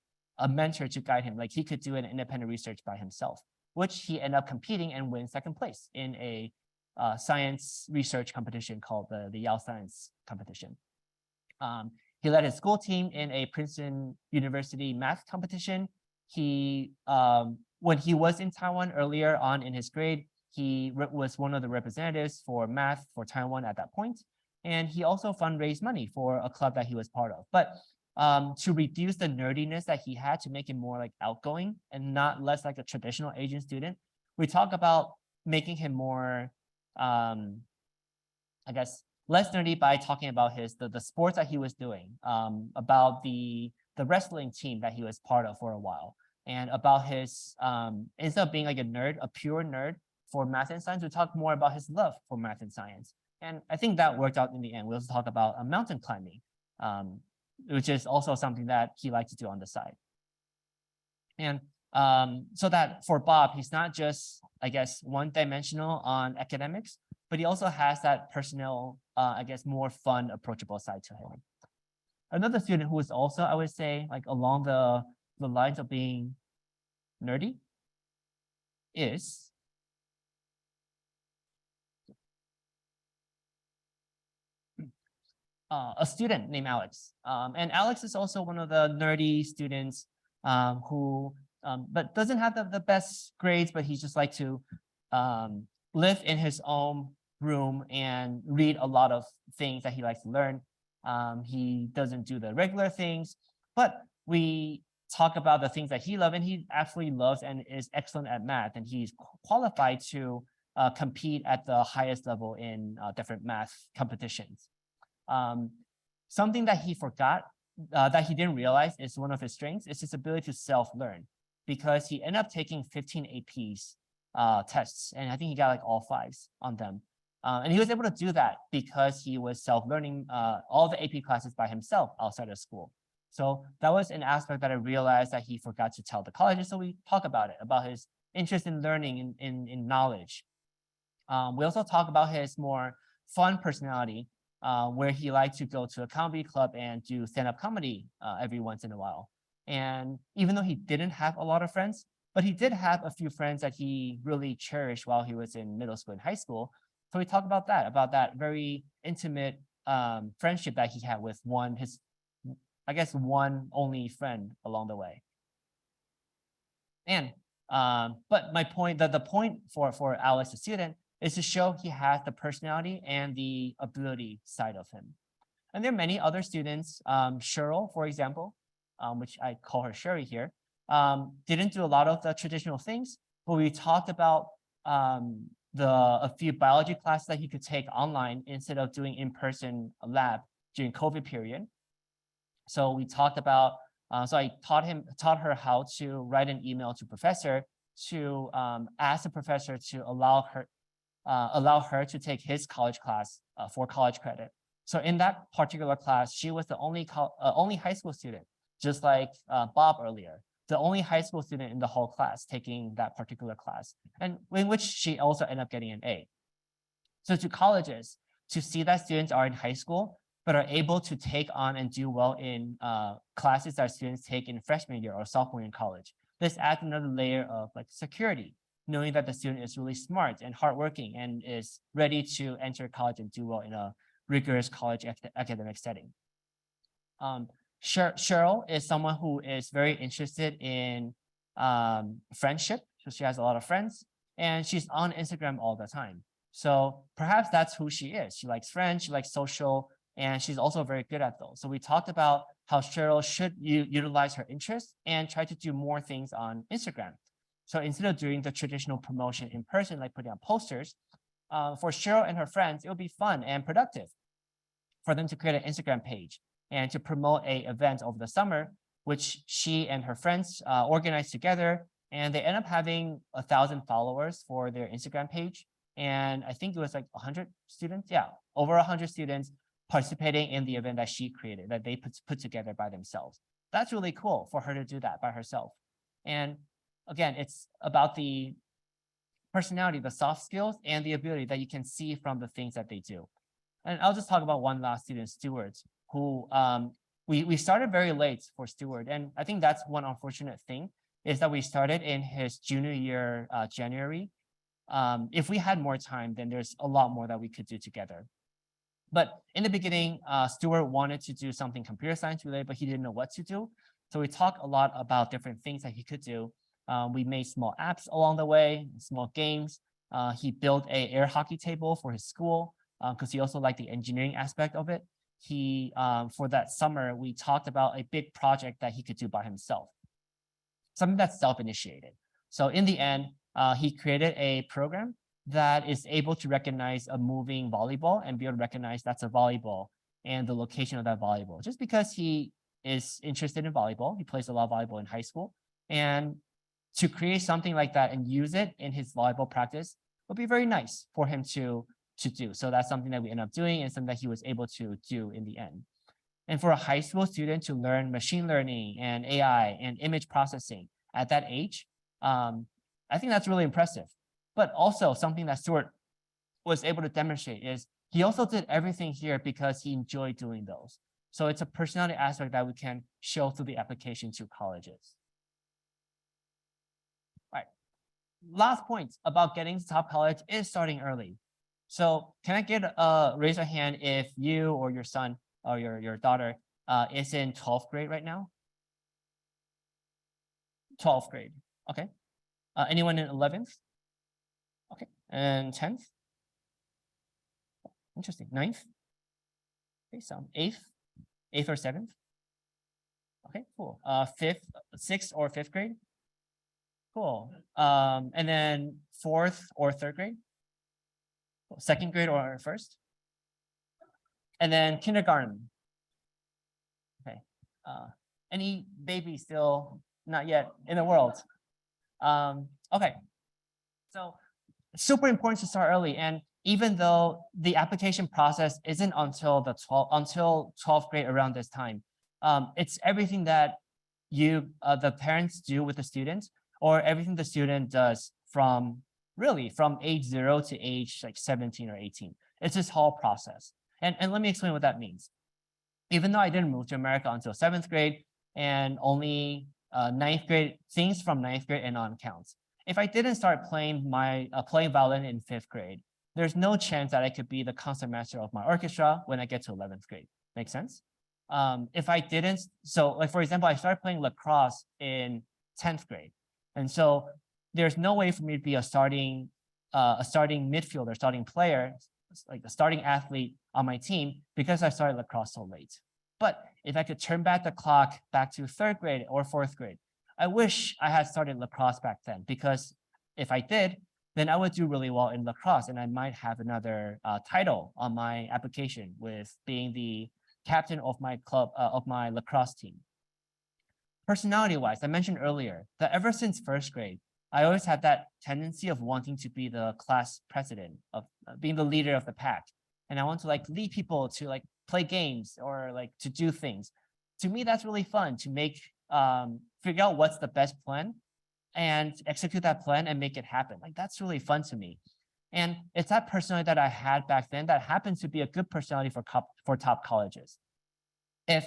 mentor to guide him. Like he could do an independent research by himself, which he ended up competing and win second place in a science research competition called the Yale Science Competition. He led his school team in a Princeton University math competition. He, when he was in Taiwan earlier on in his grade, he was one of the representatives for math for Taiwan at that point. And he also fundraised money for a club that he was part of. But to reduce the nerdiness that he had, to make him more like outgoing and not less like a traditional Asian student, we talk about making him more, I guess, less nerdy by talking about the sports that he was doing, about the wrestling team that he was part of for a while, and about his, instead of being like a nerd, a pure nerd for math and science, we talk more about his love for math and science. And I think that worked out in the end. We also talk about mountain climbing, which is also something that he liked to do on the side. And so that for Bob, he's not just, I guess, one-dimensional on academics, but he also has that personal, I guess, more fun, approachable side to him. Another student who is also, I would say, like along the lines of being nerdy is a student named Alex. And Alex is also one of the nerdy students who, but doesn't have the best grades, but he just like to live in his own room and read a lot of things that he likes to learn. He doesn't do the regular things, but we talk about the things that he loves, and he absolutely loves and is excellent at math, and he's qualified to compete at the highest level in different math competitions. Something that he forgot, that he didn't realize is one of his strengths, is his ability to self-learn, because he ended up taking 15 APs tests, and I think he got like all 5s on them. And he was able to do that because he was self-learning all the AP classes by himself outside of school. So that was an aspect that I realized that he forgot to tell the colleges. So we talk about it, about his interest in learning, in knowledge. We also talk about his more fun personality, where he liked to go to a comedy club and do stand-up comedy every once in a while. And even though he didn't have a lot of friends, but he did have a few friends that he really cherished while he was in middle school and high school. So we talk about that very intimate friendship that he had with one only friend along the way. And but my point, the point for Alex, the student, is to show he has the personality and the ability side of him. And there are many other students, Cheryl, for example, which I call her Sherry here, didn't do a lot of the traditional things, but we talked about a few biology classes that he could take online instead of doing in-person lab during COVID period. So we talked about, so I taught her how to write an email to professor to ask the professor to allow her to take his college class for college credit. So in that particular class, she was the only high school student, just like Bob earlier, the only high school student in the whole class taking that particular class, and in which she also ended up getting an A. So to colleges, to see that students are in high school, but are able to take on and do well in classes that students take in freshman year or sophomore year in college, this adds another layer of like security, knowing that the student is really smart and hardworking and is ready to enter college and do well in a rigorous college academic setting. Cheryl is someone who is very interested in friendship. So she has a lot of friends and she's on Instagram all the time. So perhaps that's who she is. She likes friends, she likes social, and she's also very good at those. So we talked about how Cheryl should utilize her interests and try to do more things on Instagram. So instead of doing the traditional promotion in person, like putting out posters, for Cheryl and her friends, it would be fun and productive for them to create an Instagram page and to promote an event over the summer, which she and her friends organized together. And they end up having 1,000 followers for their Instagram page. And I think it was like 100 students. Yeah, over 100 students participating in the event that she created, that they put together by themselves. That's really cool for her to do that by herself. And again, it's about the personality, the soft skills, and the ability that you can see from the things that they do. And I'll just talk about one last student, Stuart, who we started very late for Stuart. And I think that's one unfortunate thing, is that we started in his junior year, January. If we had more time, then there's a lot more that we could do together. But in the beginning, Stuart wanted to do something computer science related, but he didn't know what to do. So we talked a lot about different things that he could do. We made small apps along the way, small games. He built an air hockey table for his school because he also liked the engineering aspect of it. He, for that summer, we talked about a big project that he could do by himself, something that's self-initiated. So in the end, he created a program that is able to recognize a moving volleyball and be able to recognize that's a volleyball and the location of that volleyball. Just because he is interested in volleyball, he plays a lot of volleyball in high school, and to create something like that and use it in his volleyball practice would be very nice for him to do. So that's something that we end up doing and something that he was able to do in the end. And for a high school student to learn machine learning and AI and image processing at that age, I think that's really impressive. But also something that Stuart was able to demonstrate is he also did everything here because he enjoyed doing those. So it's a personality aspect that we can show through the application to colleges. All right. Last point about getting to top college is starting early. So can I get raise your hand if you or your son or your daughter is in 12th grade right now? 12th grade. Okay. Anyone in 11th? Okay. And 10th? Interesting. 9th? Okay, so 8th or 7th? Okay, cool. Sixth or fifth grade? Cool. And then fourth or third grade? Cool. Second grade or first? And then kindergarten. Okay. Any baby still not yet in the world? Okay. So super important to start early. And even though the application process isn't until 12th grade around this time, it's everything that the parents do with the student, or everything the student does from age 0 to age like 17 or 18. It's this whole process. And let me explain what that means. Even though I didn't move to America until 7th grade, and only 9th grade, things from 9th grade and on counts. If I didn't start playing playing violin in 5th grade, there's no chance that I could be the concertmaster of my orchestra when I get to 11th grade. Make sense? If I didn't, so like for example, I started playing lacrosse in 10th grade. And so there's no way for me to be a starting midfielder, starting player, like a starting athlete on my team because I started lacrosse so late. But if I could turn back the clock back to 3rd grade or 4th grade, I wish I had started lacrosse back then, because if I did, then I would do really well in lacrosse and I might have another title on my application with being the captain of my club, of my lacrosse team. Personality-wise, I mentioned earlier that ever since 1st grade, I always had that tendency of wanting to be the class president, of being the leader of the pack. And I want to like lead people to like play games or like to do things. To me, that's really fun to make, figure out what's the best plan and execute that plan and make it happen. Like that's really fun to me. And it's that personality that I had back then that happens to be a good personality for top colleges. If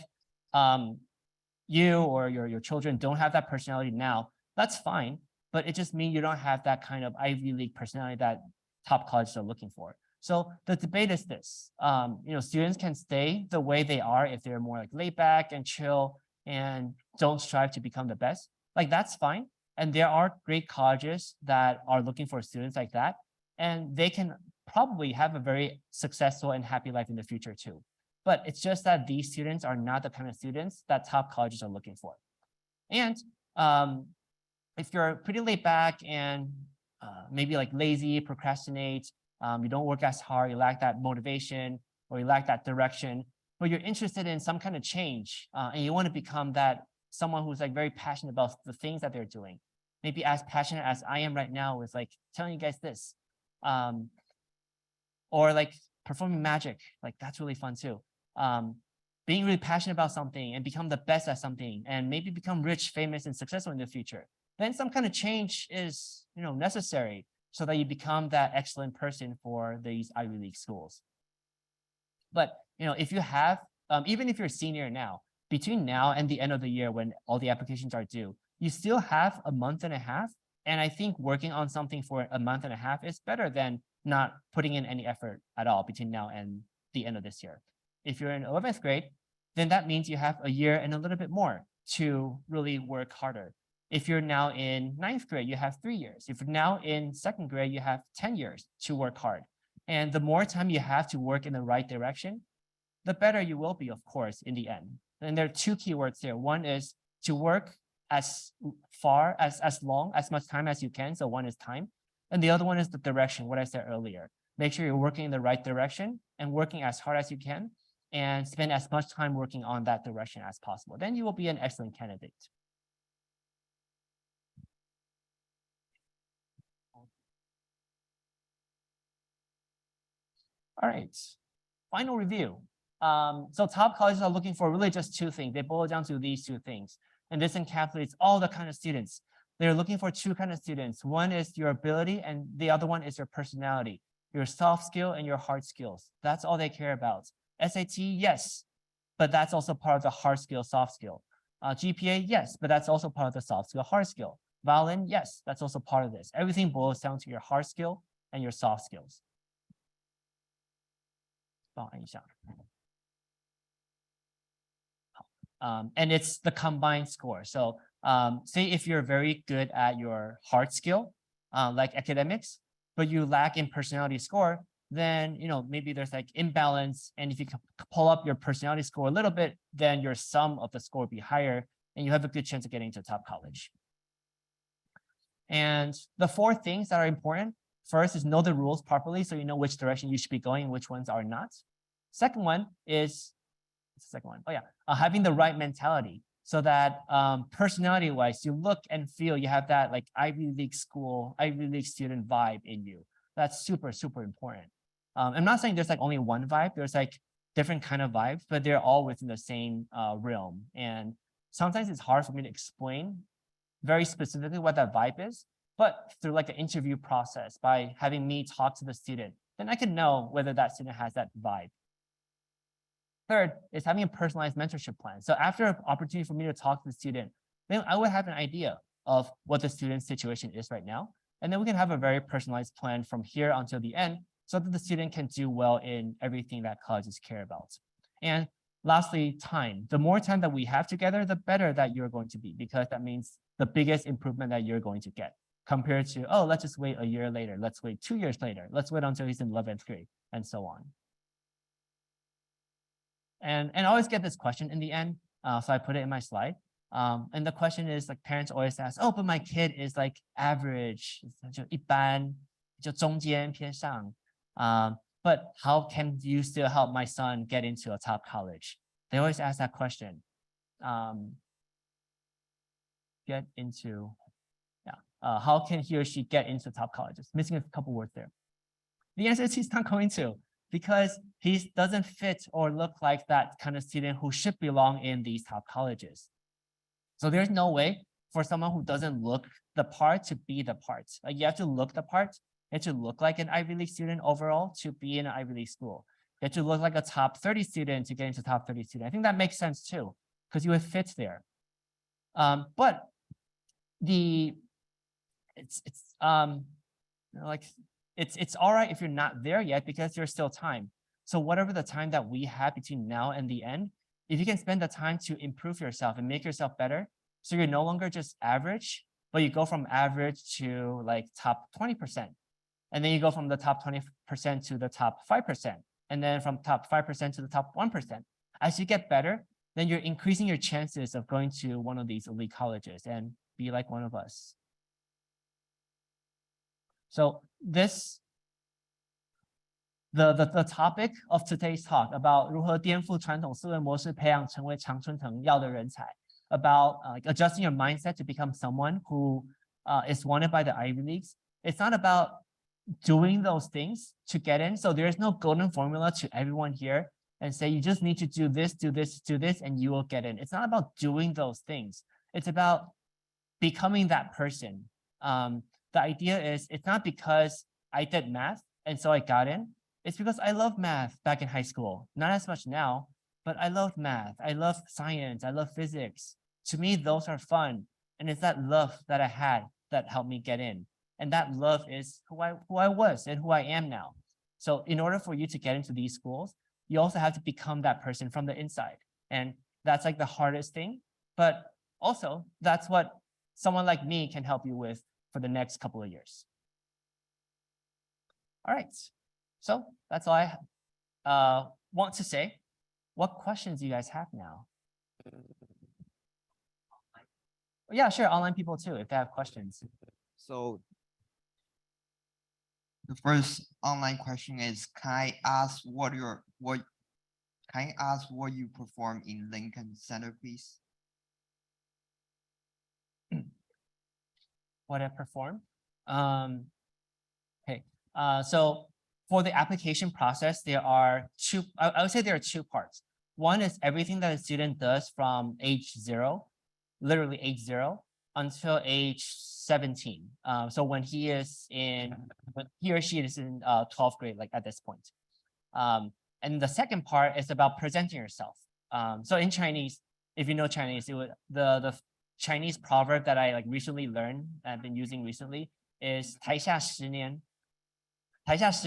you or your children don't have that personality now, that's fine. But it just means you don't have that kind of Ivy League personality that top colleges are looking for. So the debate is this: students can stay the way they are if they're more like laid back and chill and don't strive to become the best. Like that's fine. And there are great colleges that are looking for students like that, and they can probably have a very successful and happy life in the future too. But it's just that these students are not the kind of students that top colleges are looking for. And if you're pretty laid back and maybe like lazy, procrastinate, you don't work as hard, you lack that motivation or you lack that direction, but you're interested in some kind of change and you want to become that someone who's like very passionate about the things that they're doing, maybe as passionate as I am right now with like telling you guys this, or like performing magic, like that's really fun too. Being really passionate about something and become the best at something and maybe become rich, famous, and successful in the future, then some kind of change is necessary so that you become that excellent person for these Ivy League schools. But if you have, even if you're a senior now, between now and the end of the year when all the applications are due, you still have a month and a half. And I think working on something for a month and a half is better than not putting in any effort at all between now and the end of this year. If you're in 11th grade, then that means you have a year and a little bit more to really work harder. If you're now in 9th grade, you have 3 years. If you're now in 2nd grade, you have 10 years to work hard. And the more time you have to work in the right direction, the better you will be, of course, in the end. And there are two keywords there. One is to work as much time as you can. So one is time. And the other one is the direction, what I said earlier. Make sure you're working in the right direction and working as hard as you can and spend as much time working on that direction as possible. Then you will be an excellent candidate. All right, final review. So top colleges are looking for really just two things. They boil down to these two things. And this encapsulates all the kind of students. They're looking for two kind of students. One is your ability and the other one is your personality, your soft skill and your hard skills. That's all they care about. SAT, yes, but that's also part of the hard skill, soft skill. GPA, yes, but that's also part of the soft skill, hard skill. Violin, yes, that's also part of this. Everything boils down to your hard skill and your soft skills. And it's the combined score. So say if you're very good at your hard skill, like academics, but you lack in personality score, then, maybe there's like imbalance. And if you can pull up your personality score a little bit, then your sum of the score will be higher and you have a good chance of getting to top college. And the 4 things that are important, first is know the rules properly, so you know which direction you should be going and which ones are not. Second one is, having the right mentality, so that personality wise, you look and feel you have that like Ivy League school, Ivy League student vibe in you. That's super, super important. I'm not saying there's like only one vibe, there's like different kind of vibes, but they're all within the same realm. And sometimes it's hard for me to explain very specifically what that vibe is, but through like the interview process, by having me talk to the student, then I can know whether that student has that vibe. Third is having a personalized mentorship plan. So after an opportunity for me to talk to the student, then I would have an idea of what the student's situation is right now. And then we can have a very personalized plan from here until the end, so that the student can do well in everything that colleges care about. And lastly, time. The more time that we have together, the better that you're going to be, because that means the biggest improvement that you're going to get, compared to, oh, let's just wait a year later. Let's wait 2 years later. Let's wait until he's in 11th grade, and so on. And I always get this question in the end, so I put it in my slide. And the question is, like, parents always ask, oh, but my kid is like average, 就一般，就中间偏上. But how can you still help my son get into a top college? They always ask that question. Get into, how can he or she get into top colleges? Missing a couple words there. The answer is he's not going to, because he doesn't fit or look like that kind of student who should belong in these top colleges. So there's no way for someone who doesn't look the part to be the part. Like, you have to look the part. You have to look like an Ivy League student overall to be in an Ivy League school. You have to look like a top 30 student to get into top 30 student. I think that makes sense too, because you would fit there. But it's all right if you're not there yet, because there's still time. So whatever the time that we have between now and the end, if you can spend the time to improve yourself and make yourself better, so you're no longer just average, but you go from average to like top 20%. And then you go from the top 20% to the top 5%. And then from top 5% to the top 1%. As you get better, then you're increasing your chances of going to one of these elite colleges and be like one of us. So this, the topic of today's talk about 如何颠覆传统思维模式，培养成为常春藤要的人才, about adjusting your mindset to become someone who is wanted by the Ivy Leagues. It's not about doing those things to get in. So there is no golden formula to everyone here and say you just need to do this, and you will get in. It's not about doing those things. It's about becoming that person. The idea is, it's not because I did math and so I got in. It's because I love math back in high school. Not as much now, but I love math. I love science. I love physics. To me, those are fun. And it's that love that I had that helped me get in. And that love is who I was and who I am now. So in order for you to get into these schools, you also have to become that person from the inside. And that's like the hardest thing. But also, that's what someone like me can help you with for the next couple of years. All right. So that's all I want to say. What questions do you guys have now? Yeah, sure. Online people too, if they have questions. So the first online question is, can I ask what you perform in Lincoln Center, please? What I perform? Okay. So for the application process, there are two, I would say there are two parts. One is everything that a student does from age 0, literally age 0, until age 17. So when he or she is in 12th grade, like at this point. And the second part is about presenting yourself. So in Chinese, if you know Chinese, the Chinese proverb that I recently learned, I've been using recently, is 台下10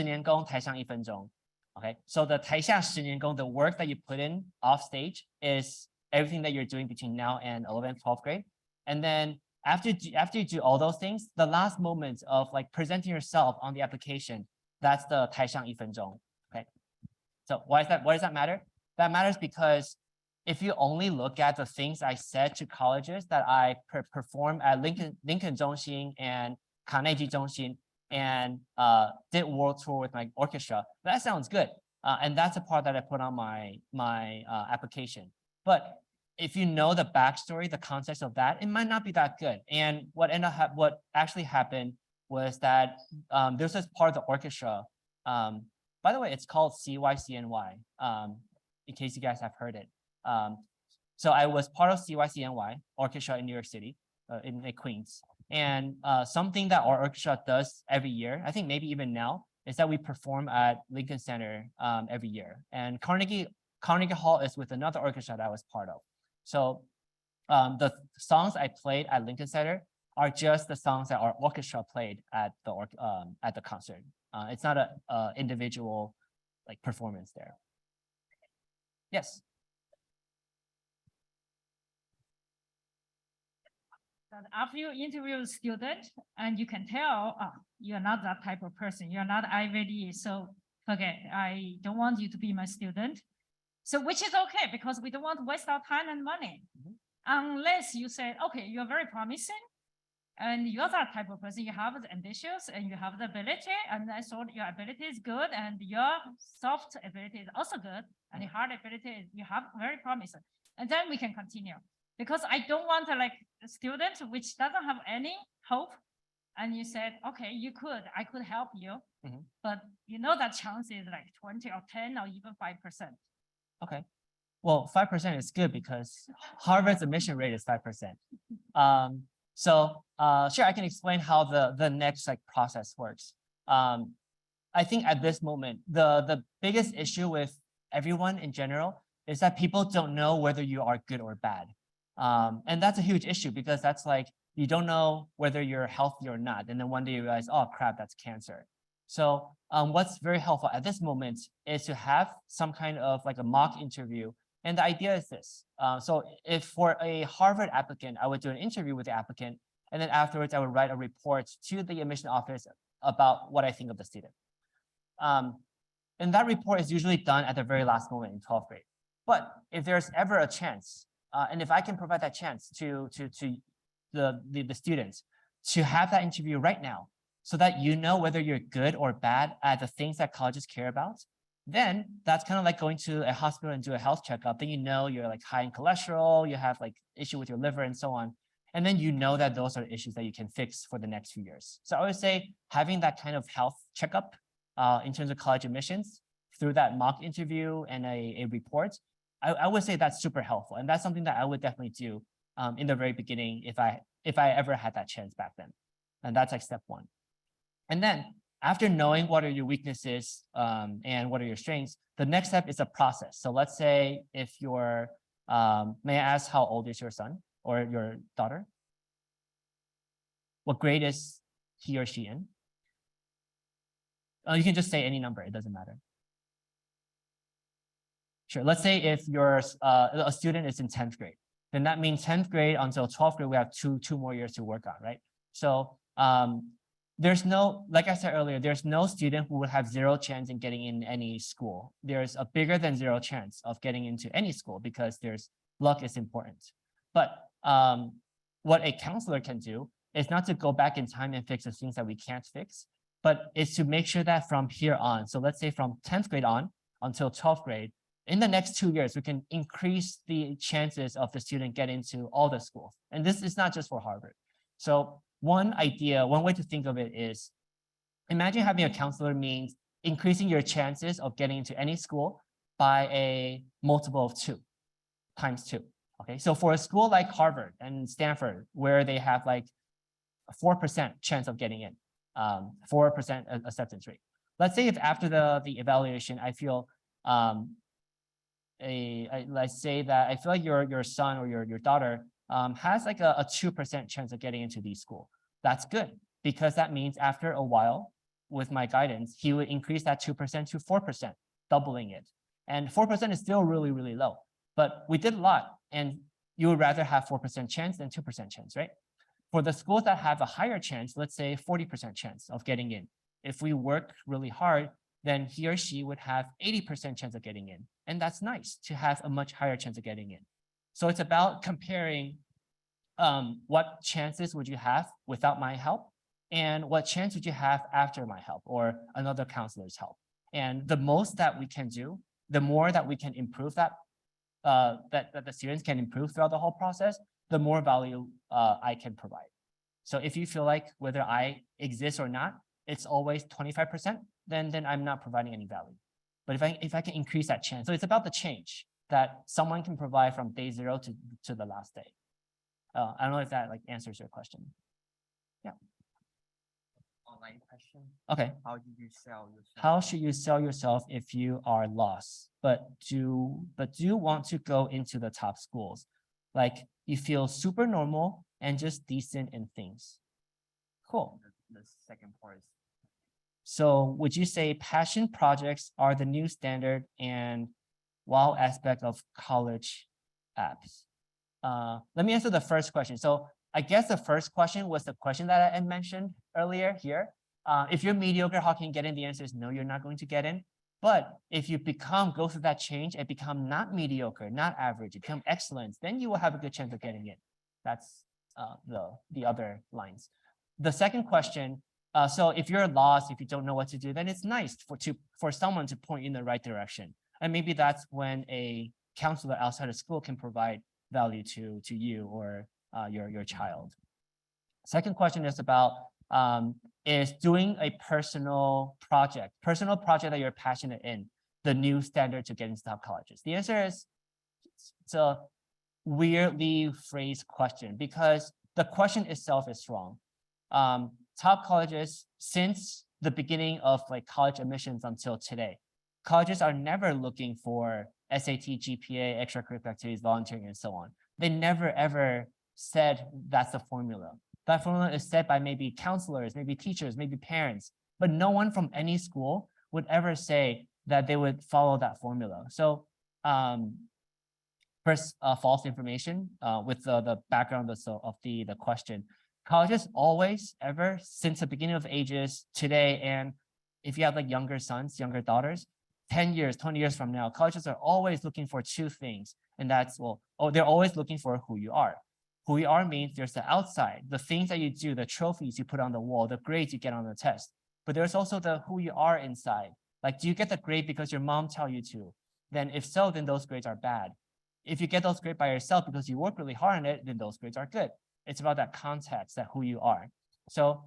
年功，台上1分钟. Okay, so the 台下10年功, the work that you put in off stage, is everything that you're doing between now and 11th, 12th grade. And then after you do all those things, the last moments of presenting yourself on the application, That's the 台上1分钟. Okay. So why does that matter? That matters because if you only look at the things I said to colleges that I performed at Lincoln Zhongxin and Carnegie Zhongxin and did world tour with my orchestra, that sounds good. And that's a part that I put on my application. But if you know the backstory, the context of that, it might not be that good. And what actually happened was that there's this part of the orchestra. By the way, it's called CYCNY, in case you guys have heard it. So I was part of CYCNY orchestra in New York City, in Queens. And something that our orchestra does every year, I think maybe even now, is that we perform at Lincoln Center every year. And Carnegie Hall is with another orchestra that I was part of. So the songs I played at Lincoln Center are just the songs that our orchestra played at the concert. It's not a individual like performance there. Yes. That after you interview a student and you can tell you're not that type of person, you're not IVD, so forget, I don't want you to be my student. So which is okay because we don't want to waste our time and money. Unless you say, okay, you're very promising and you're that type of person, you have the ambitious and you have the ability, and I thought your ability is good and your soft ability is also good, and the hard ability you have very promising. And then we can continue. Because I don't want like a student which doesn't have any hope. And you said, okay, I could help you. But you know that chance is like 20 or 10 or even 5%. Okay. Well, 5% is good because Harvard's admission rate is 5%. So sure, I can explain how the next like process works. I think at this moment, the biggest issue with everyone in general is that people don't know whether you are good or bad. And that's a huge issue because that's like, you don't know whether you're healthy or not. And then one day you realize, oh crap, that's cancer. So what's very helpful at this moment is to have some kind of like a mock interview. And the idea is this. So if for a Harvard applicant, I would do an interview with the applicant, and then afterwards I would write a report to the admission office about what I think of the student. And that report is usually done at the very last moment in 12th grade. But if there's ever a chance, and if I can provide that chance to the students to have that interview right now, so that you know whether you're good or bad at the things that colleges care about, then that's kind of like going to a hospital and do a health checkup. Then you know you're like high in cholesterol, you have like issue with your liver and so on. And then you know that those are issues that you can fix for the next few years. So I would say having that kind of health checkup in terms of college admissions through that mock interview and a report, I would say that's super helpful. And that's something that I would definitely do in the very beginning if I ever had that chance back then. And that's like step one. And then after knowing what are your weaknesses and what are your strengths, the next step is a process. So let's say if you're, may I ask how old is your son or your daughter? What grade is he or she in? You can just say any number, it doesn't matter. Sure, let's say if you're a student is in 10th grade, then that means 10th grade until 12th grade, we have two more years to work on, right? So there's no, like I said earlier, there's no student who would have zero chance in getting in any school. There's a bigger than zero chance of getting into any school because luck is important. But what a counselor can do is not to go back in time and fix the things that we can't fix, but is to make sure that from here on, so let's say from 10th grade on until 12th grade, in the next 2 years, we can increase the chances of the student getting into all the schools. And this is not just for Harvard. So one way to think of it is, imagine having a counselor means increasing your chances of getting into any school by a multiple of 2 times 2. Okay, so for a school like Harvard and Stanford, where they have like a 4% chance of getting in, 4% acceptance rate. Let's say if after the evaluation, I feel let's say that I feel like your son or your daughter has like a 2% chance of getting into these schools. That's good because that means after a while with my guidance, he would increase that 2% to 4%, doubling it. And 4% is still really, really low, but we did a lot and you would rather have 4% chance than 2% chance, right? For the schools that have a higher chance, let's say 40% chance of getting in, If we work really hard, then he or she would have 80% chance of getting in. And that's nice to have a much higher chance of getting in. So it's about comparing what chances would you have without my help and what chance would you have after my help or another counselor's help. And the most that we can do, the more that we can improve that, that the students can improve throughout the whole process, the more value I can provide. So if you feel like whether I exist or not, it's always 25%, then I'm not providing any value. But if I can increase that chance, so it's about the change that someone can provide from day 0 to the last day. I don't know if that like answers your question. Online question. Okay. How do you sell yourself? How should you sell yourself if you are lost, but do want to go into the top schools? Like you feel super normal and just decent in things. Cool. The second part is So would you say passion projects are the new standard and wow aspect of college apps? Let me answer the first question. So I guess the first question was the question that I mentioned earlier here. If you're mediocre, how can you get in? The answer is no, you're not going to get in. But if you go through that change and become not mediocre, not average, you become excellent, then you will have a good chance of getting in. That's the other lines. The second question, so if you're lost, if you don't know what to do, then it's nice for someone to point you in the right direction. And maybe that's when a counselor outside of school can provide value to you or your child. Second question is about is doing a personal project that you're passionate in, the new standard to get into top colleges? The answer is it's a weirdly phrased question because the question itself is wrong. Top colleges, since the beginning of like college admissions until today, colleges are never looking for SAT, GPA, extracurricular activities, volunteering, and so on. They never ever said that's the formula. That formula is set by maybe counselors, maybe teachers, maybe parents, but no one from any school would ever say that they would follow that formula. So first, false information with the background of the question. Colleges always, ever since the beginning of ages, today, and if you have like younger sons, younger daughters, 10 years, 20 years from now, colleges are always looking for two things. And that's, they're always looking for who you are. Who you are means there's the outside, the things that you do, the trophies you put on the wall, the grades you get on the test. But there's also the who you are inside. Like, do you get the grade because your mom tell you to? Then if so, then those grades are bad. If you get those grades by yourself because you work really hard on it, then those grades are good. It's about that context, that who you are. So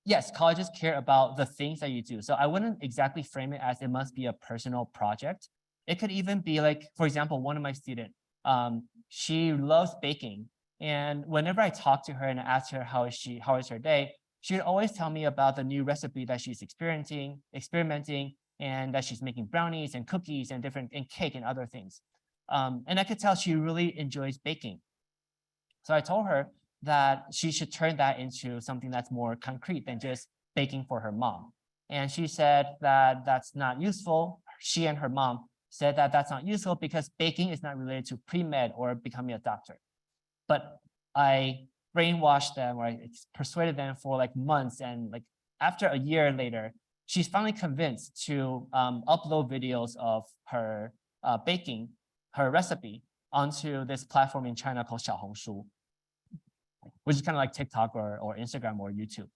yes, colleges care about the things that you do. So I wouldn't exactly frame it as it must be a personal project. It could even be like, for example, one of my students, she loves baking. And whenever I talk to her and ask her how is her day, she would always tell me about the new recipe that she's experimenting, and that she's making brownies and cookies and cake and other things. And I could tell she really enjoys baking. So I told her that she should turn that into something that's more concrete than just baking for her mom. And she said that that's not useful. She and her mom said that that's not useful because baking is not related to pre-med or becoming a doctor. But I brainwashed them, or I persuaded them for like months. And like after a year later, she's finally convinced to upload videos of her baking, her recipe, onto this platform in China called Xiaohongshu, which is kind of like TikTok or Instagram or YouTube.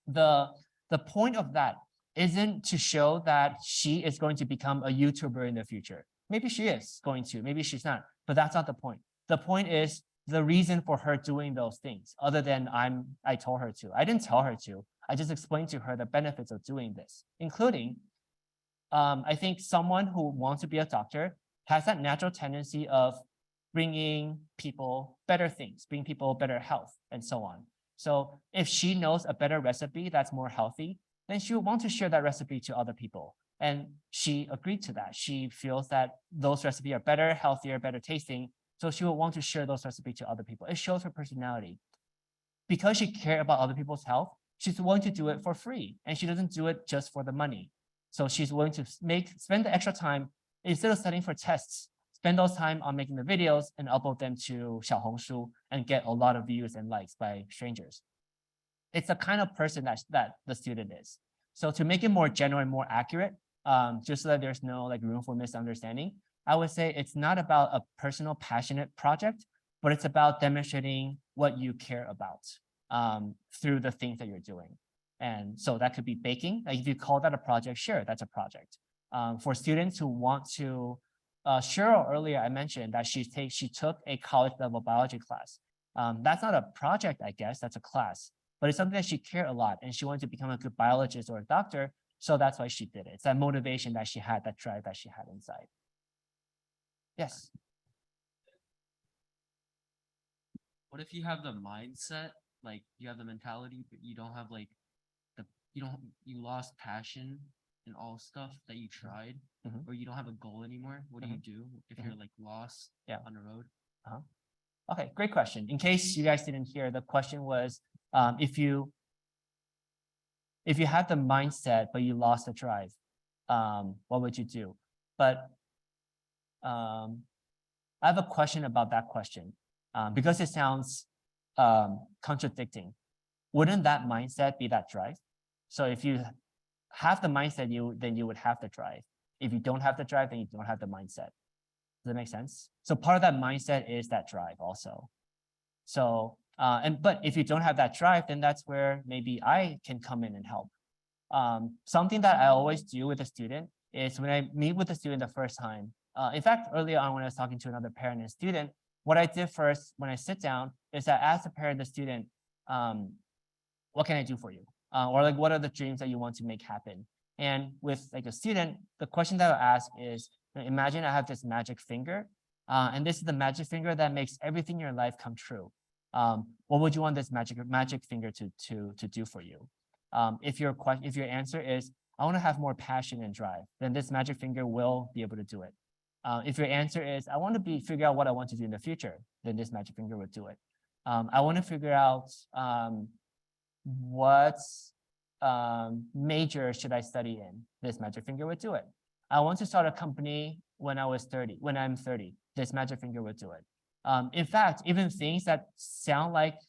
The point of that isn't to show that she is going to become a YouTuber in the future. Maybe she is going to, maybe she's not, but that's not the point. The point is the reason for her doing those things, other than I told her to. I didn't tell her to. I just explained to her the benefits of doing this, including, I think someone who wants to be a doctor has that natural tendency of bringing people better things, bringing people better health, and so on. So if she knows a better recipe that's more healthy, then she will want to share that recipe to other people. And she agreed to that. She feels that those recipes are better, healthier, better tasting. So she will want to share those recipes to other people. It shows her personality. Because she cares about other people's health, she's willing to do it for free. And she doesn't do it just for the money. So she's willing to spend the extra time, instead of studying for tests, spend those time on making the videos and upload them to Xiaohongshu and get a lot of views and likes by strangers. it's the kind of person that the student is. So to make it more general and more accurate, just so that there's no like room for misunderstanding, I would say it's not about a personal passionate project, but it's about demonstrating what you care about through the things that you're doing. And so that could be baking. Like if you call that a project, sure, that's a project. For students who want to, Cheryl earlier, I mentioned that she took a college level biology class. That's not a project, I guess, that's a class, but it's something that she cared a lot and she wanted to become a good biologist or a doctor. So that's why she did it. It's that motivation that she had, that drive that she had inside. Yes. What if you have the mindset, like you have the mentality, but you don't have like you lost passion in all stuff that you tried, Mhm. or you don't have a goal anymore? What do you do if you're like lost Yeah. on the road? Okay, great question. In case you guys didn't hear, the question was, if you had the mindset, but you lost the drive, what would you do? But I have a question about that question, because it sounds contradicting. Wouldn't that mindset be that drive? So if you have the mindset, then you would have the drive. If you don't have the drive, then you don't have the mindset. Does that make sense? So part of that mindset is that drive also. So, but if you don't have that drive, then that's where maybe I can come in and help. Something that I always do with a student is when I meet with a student the first time, in fact, earlier on when I was talking to another parent and student, what I did first when I sit down is I ask the parent, the student, what can I do for you? Or like, what are the dreams that you want to make happen? And with like a student, the question that I'll ask is, imagine I have this magic finger, and this is the magic finger that makes everything in your life come true. What would you want this magic finger to do for you? If your answer is, I want to have more passion and drive, then this magic finger will be able to do it. If your answer is, I want to figure out what I want to do in the future, then this magic finger would do it. I want to figure out what major should I study in? This magic finger would do it. I want to start a company when I'm 30, this magic finger would do it. In fact, even things that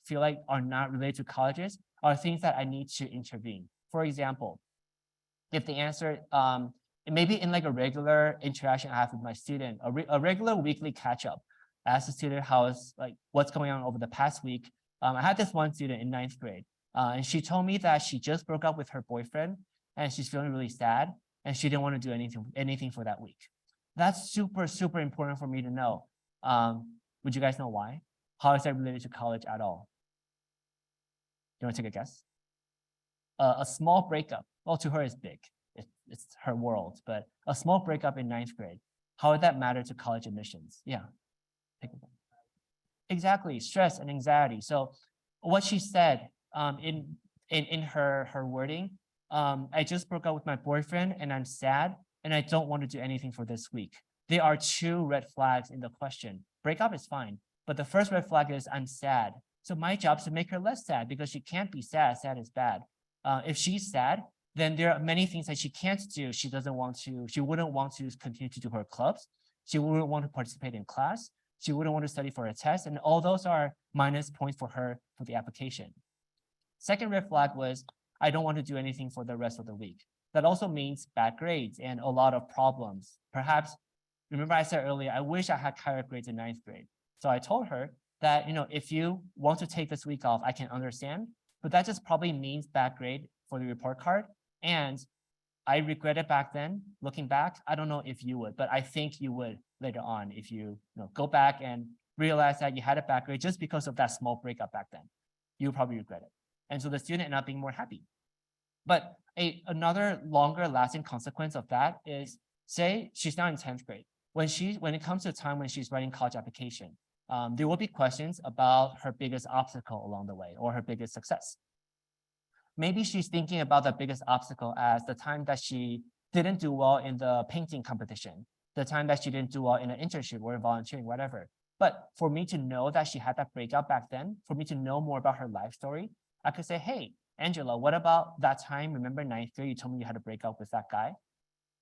feel like are not related to colleges are things that I need to intervene. For example, if the answer, maybe in like a regular interaction I have with my student, a regular weekly catch up, I ask the student what's going on over the past week. I had this one student in 9th grade, and she told me that she just broke up with her boyfriend and she's feeling really sad and she didn't want to do anything for that week. That's super, super important for me to know. Would you guys know why? How is that related to college at all? You want to take a guess? A small breakup, well, to her is big. It's her world, but a small breakup in 9th grade, how would that matter to college admissions? Yeah. Exactly, stress and anxiety. So what she said in her wording, I just broke up with my boyfriend and I'm sad and I don't want to do anything for this week. There are 2 red flags in the question. Breakup is fine, but the first red flag is I'm sad. So my job is to make her less sad because she can't be sad. Sad is bad. If she's sad, then there are many things that she can't do. She wouldn't want to continue to do her clubs. She wouldn't want to participate in class. She wouldn't want to study for a test. And all those are minus points for her for the application. Second red flag was, I don't want to do anything for the rest of the week. That also means bad grades and a lot of problems. Perhaps, remember I said earlier, I wish I had higher grades in 9th grade. So I told her that, if you want to take this week off, I can understand, but that just probably means bad grade for the report card. And I regret it back then. Looking back, I don't know if you would, but I think you would later on if you, go back and realize that you had a bad grade just because of that small breakup back then. You probably regret it. And so the student ended up being more happy. But another longer lasting consequence of that is, say she's now in 10th grade. When it comes to a time when she's writing college application, there will be questions about her biggest obstacle along the way or her biggest success. Maybe she's thinking about the biggest obstacle as the time that she didn't do well in the painting competition, the time that she didn't do well in an internship or volunteering, whatever. But for me to know that she had that breakup back then, for me to know more about her life story, I could say, hey, Angela, what about that time? Remember 9th grade, you told me you had a breakup with that guy?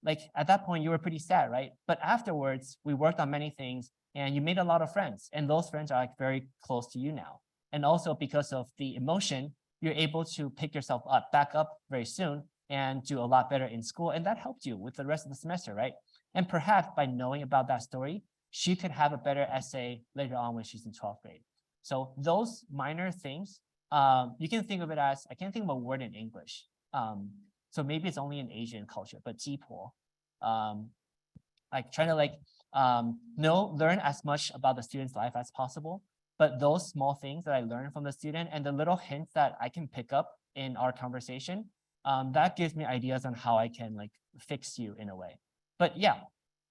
Like at that point, you were pretty sad, right? But afterwards, we worked on many things and you made a lot of friends. And those friends are like very close to you now. And also because of the emotion you're able to pick yourself up, back up very soon and do a lot better in school. And that helped you with the rest of the semester, right? And perhaps by knowing about that story, she could have a better essay later on when she's in 12th grade. So those minor things, you can think of it as, I can't think of a word in English. So maybe it's only in Asian culture, but 鸡婆, like trying to learn as much about the student's life as possible. But those small things that I learned from the student and the little hints that I can pick up in our conversation, that gives me ideas on how I can fix you in a way. But yeah,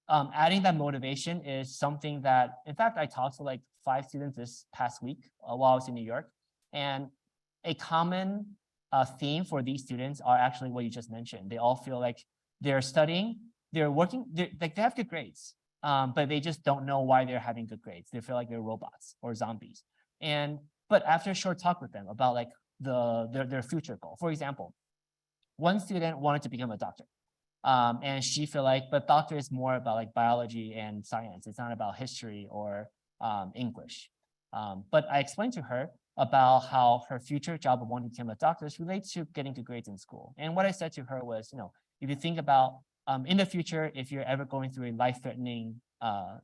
adding that motivation is something that, in fact, I talked to 5 students this past week while I was in New York. And a common theme for these students are actually what you just mentioned. They all feel like they're studying, they're working, they have good grades, but they just don't know why they're having good grades. They feel like they're robots or zombies. But after a short talk with them about their future goal, for example, one student wanted to become a doctor. And she feel but doctor is more about biology and science. It's not about history or English. But I explained to her about how her future job of wanting to become a doctor relates to getting good grades in school. And what I said to her was, if you think about in the future, if you're ever going through a life-threatening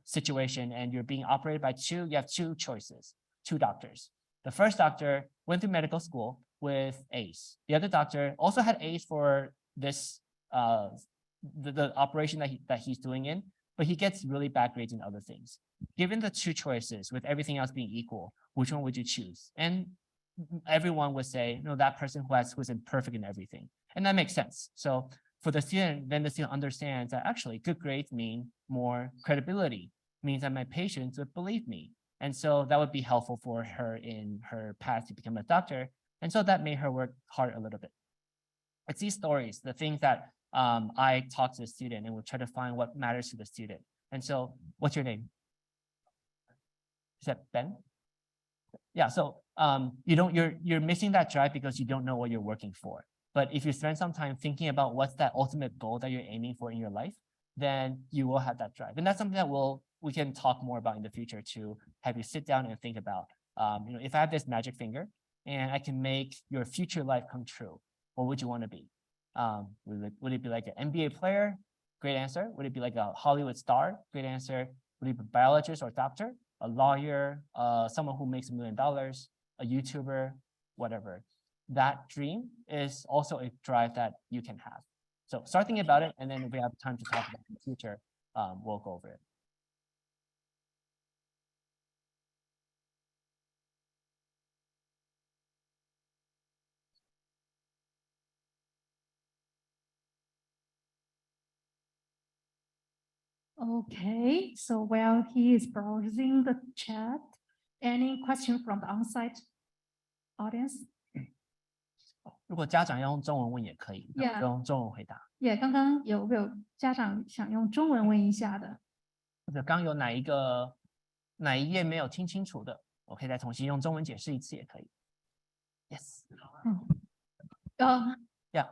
situation and you're being operated by you have 2 choices, 2 doctors. The first doctor went through medical school with A's. The other doctor also had A's for this the operation that he's doing in, but he gets really bad grades in other things. Given the 2 choices, with everything else being equal, which one would you choose? And everyone would say, that person who's imperfect in everything. And that makes sense. So for the student, then the student understands that actually good grades mean more credibility, means that my patients would believe me. And so that would be helpful for her in her path to become a doctor. And so that made her work hard a little bit. It's these stories, the things that I talk to the student and we'll try to find what matters to the student. And so what's your name? Is that Ben? Yeah, so you're missing that drive because you don't know what you're working for. But if you spend some time thinking about what's that ultimate goal that you're aiming for in your life, then you will have that drive. And that's something that we can talk more about in the future to have you sit down and think about, if I have this magic finger and I can make your future life come true, what would you want to be? Would it be like an NBA player? Great answer. Would it be like a Hollywood star? Great answer. Would it be a biologist or doctor? A lawyer, someone who makes $1 million, a YouTuber, whatever. That dream is also a drive that you can have. So start thinking about it, and then if we have time to talk about the future, we'll go over it. Okay, so while he is browsing the chat, any question from the on-site audience? 如果家长要用中文问也可以， Yeah. 用中文回答。刚刚有没有家长想用中文问一下的？或者刚有哪一页没有听清楚的，我可以再重新用中文解释一次也可以。Yes. Yeah.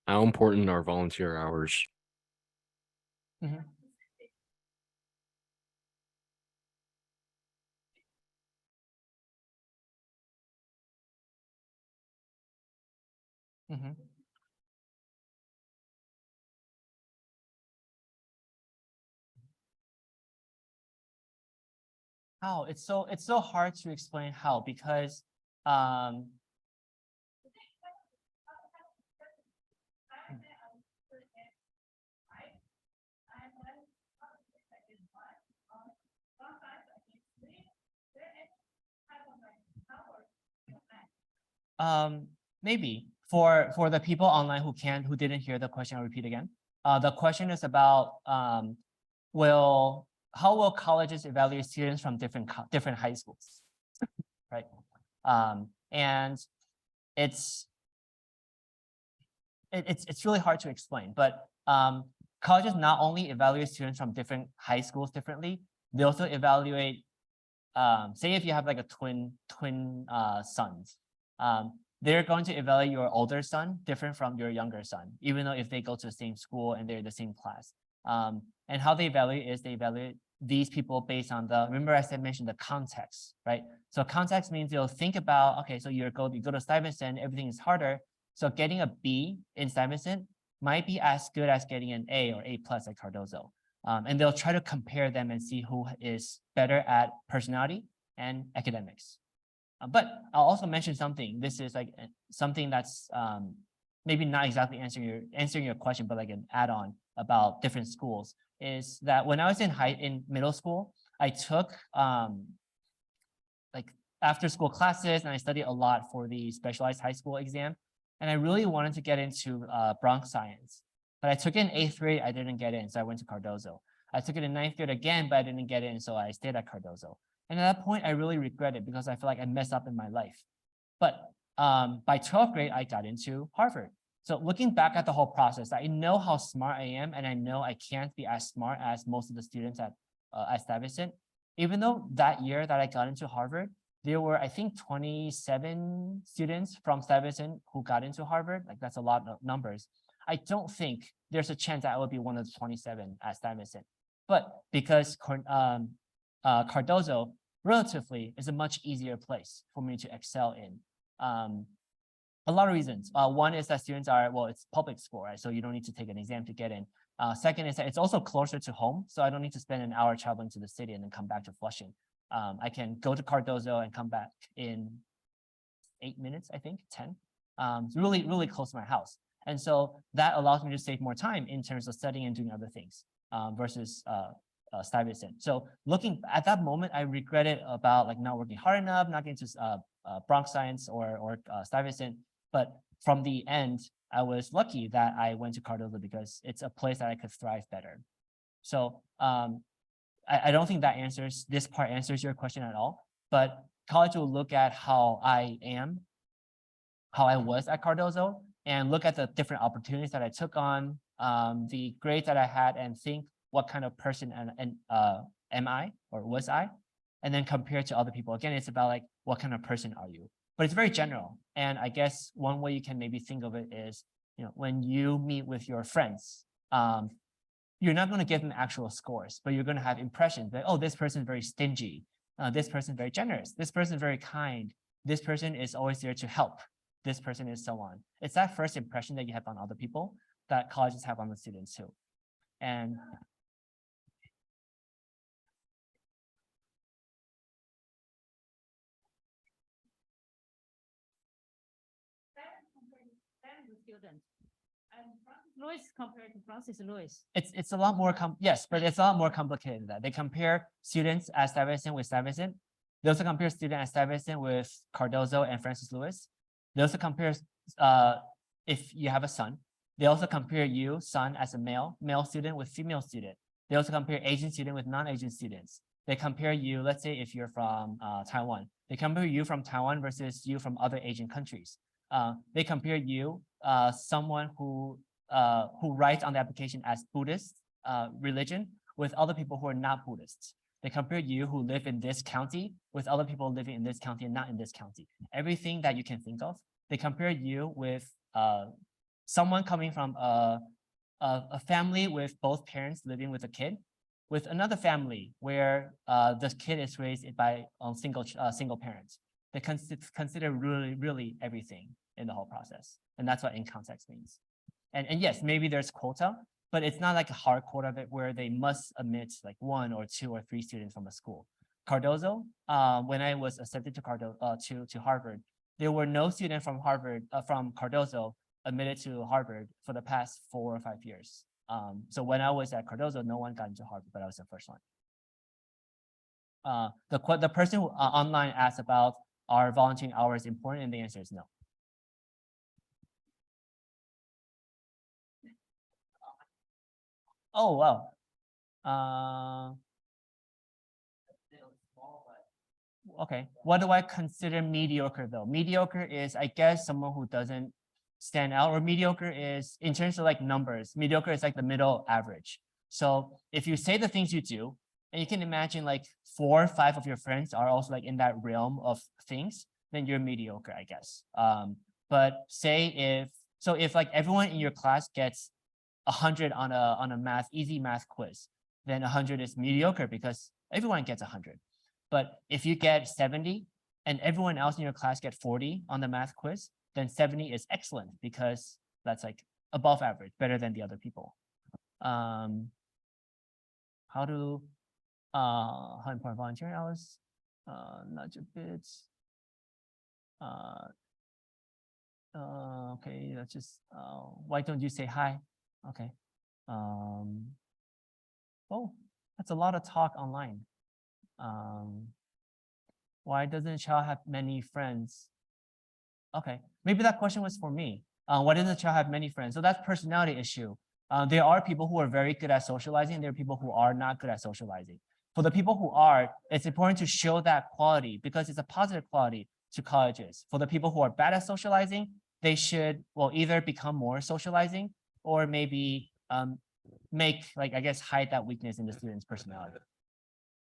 How important are volunteer hours? Mm-hmm. Mm-hmm. How? It's so hard to explain how, because maybe for the people online who didn't hear the question, I'll repeat again. The question is about how will colleges evaluate students from different high schools, right? And it's really hard to explain, but colleges not only evaluate students from different high schools differently, they also evaluate, say if you have like a twin sons, they're going to evaluate your older son different from your younger son, even though if they go to the same school and they're in the same class. And how they evaluate is they evaluate these people based on the, remember I said mentioned the context, right? So context means you'll think about, okay, so you go to Stuyvesant, everything is harder. So getting a B in Stuyvesant might be as good as getting an A or A+ at Cardozo. And they'll try to compare them and see who is better at personality and academics. But I'll also mention something. This is like something that's maybe not exactly answering your question, but like an add-on about different schools, is that when I was in middle school, I took like after school classes and I studied a lot for the specialized high school exam. And I really wanted to get into Bronx science, but I took it in 8th grade, I didn't get in, so I went to Cardozo. I took it in 9th grade again, but I didn't get in, so I stayed at Cardozo. And at that point, I really regret it because I feel like I messed up in my life. But by 12th grade, I got into Harvard. So looking back at the whole process, I know how smart I am, and I know I can't be as smart as most of the students at Stuyvesant. Even though that year that I got into Harvard, there were, I think, 27 students from Stuyvesant who got into Harvard. Like, that's a lot of numbers. I don't think there's a chance that I would be one of the 27 at Stuyvesant. But because Cardozo relatively is a much easier place for me to excel in. A lot of reasons. One is that students are, well, it's public school, right? So you don't need to take an exam to get in. Second is that it's also closer to home. So I don't need to spend an hour traveling to the city and then come back to Flushing. I can go to Cardozo and come back in 8 minutes, I think, 10. It's really, really close to my house. And so that allows me to save more time in terms of studying and doing other things versus Stuyvesant. So looking at that moment, I regretted about like not working hard enough, not getting to Bronx Science or Stuyvesant. But from the end, I was lucky that I went to Cardozo because it's a place that I could thrive better. So I don't think that this part answers your question at all, but college will look at how I was at Cardozo and look at the different opportunities that I took on, the grades that I had, and think what kind of person am I or was I, and then compare it to other people. Again, it's about like, what kind of person are you? But it's very general. And I guess one way you can maybe think of it is, when you meet with your friends, you're not going to give them actual scores, but you're going to have impressions that, oh, this person is very stingy. This person is very generous. This person is very kind. This person is always there to help. This person is so on. It's that first impression that you have on other people that colleges have on the students too. And And Francis Lewis compared to Francis Lewis. it's a lot more yes, but it's a lot more complicated than that. They compare students at Stuyvesant with Stuyvesant. They also compare students at Stuyvesant with Cardozo and Francis Lewis. They also compare if you have a son. They also compare you, son, as a male student with female student. They also compare Asian student with non-Asian students. They compare you, let's say if you're from Taiwan, they compare you from Taiwan versus you from other Asian countries. They compare you, someone who writes on the application as Buddhist religion, with other people who are not Buddhists. They compare you who live in this county with other people living in this county and not in this county. Everything that you can think of. They compare you with someone coming from a family with both parents living with a kid, with another family where the kid is raised by single parents. They consider really everything in the whole process. And that's what in context means. And yes, maybe there's quota, but it's not like a hard quota of it where they must admit like 1 or 2 or 3 students from a school. Cardozo, when I was accepted to Harvard, there were no students from Cardozo admitted to Harvard for the past 4 or 5 years. So when I was at Cardozo, no one got into Harvard, but I was the first one. The person who online asked about are volunteering hours important, and the answer is no. Oh, wow. Okay, what do I consider mediocre though? Mediocre is, I guess, someone who doesn't stand out, or mediocre is, in terms of like numbers, mediocre is like the middle average. So if you say the things you do, and you can imagine like 4 or 5 of your friends are also like in that realm of things, then you're mediocre, I guess. But say if like everyone in your class gets 100 on a easy math quiz, then 100 is mediocre because everyone gets 100. But if you get 70 and everyone else in your class get 40 on the math quiz, then 70 is excellent because that's like above average, better than the other people. How important volunteering hours? Nudge a bit. Okay, that's just why don't you say hi? Okay. Oh, that's a lot of talk online. Why doesn't a child have many friends? Okay, maybe that question was for me. Why doesn't a child have many friends? So that's personality issue. There are people who are very good at socializing. There are people who are not good at socializing. For the people who are, it's important to show that quality because it's a positive quality to colleges. For the people who are bad at socializing, they should, well, either become more socializing or maybe make, like, I guess, hide that weakness in the student's personality.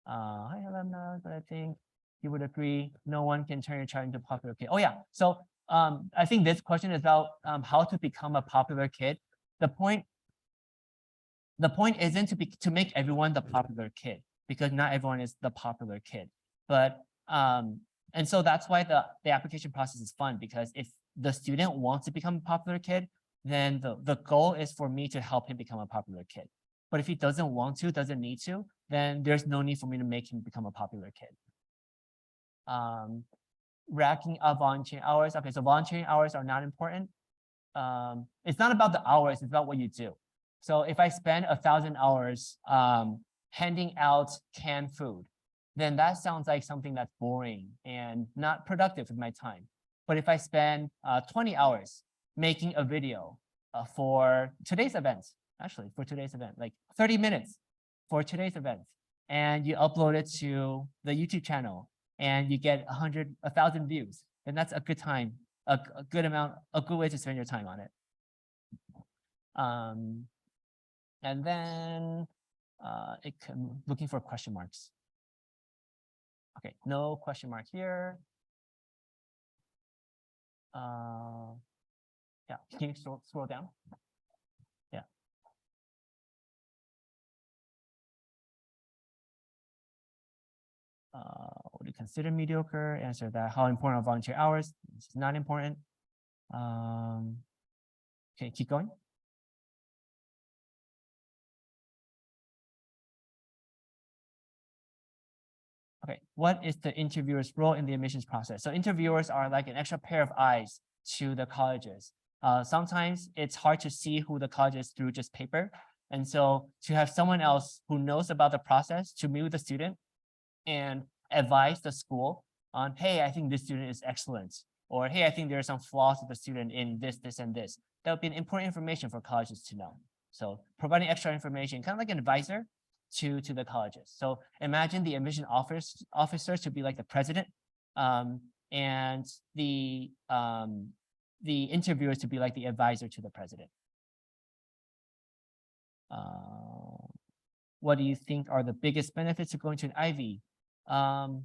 Hi, alumni, but I think you would agree no one can turn your child into a popular kid. Oh yeah, so I think this question is about how to become a popular kid. The point isn't to make everyone the popular kid because not everyone is the popular kid. But and so that's why the application process is fun because if the student wants to become a popular kid, then the goal is for me to help him become a popular kid. But if he doesn't want to, doesn't need to, then there's no need for me to make him become a popular kid. Racking up volunteering hours. Okay, so volunteering hours are not important. It's not about the hours, it's about what you do. So if I spend 1,000 hours handing out canned food, then that sounds like something that's boring and not productive with my time. But if I spend 20 hours making a video for today's event, like 30 minutes for today's event, and you upload it to the YouTube channel and you get 1,000 views, then that's a good time, a good way to spend your time on it. And then looking for question marks. Okay, no question mark here. Yeah, can you scroll down? Yeah. Would you consider mediocre? Answer that. How important are volunteer hours? It's not important. Okay, keep going. Okay, what is the interviewer's role in the admissions process? So interviewers are like an extra pair of eyes to the colleges. Sometimes it's hard to see who the college is through just paper. And so to have someone else who knows about the process to meet with the student and advise the school on, hey, I think this student is excellent. Or, hey, I think there are some flaws with the student in this, this, and this. That would be an important information for colleges to know. So providing extra information, kind of like an advisor to the colleges. So imagine the admission officers to be like the president, and the interviewers to be like the advisor to the president. What do you think are the biggest benefits of going to an Ivy? How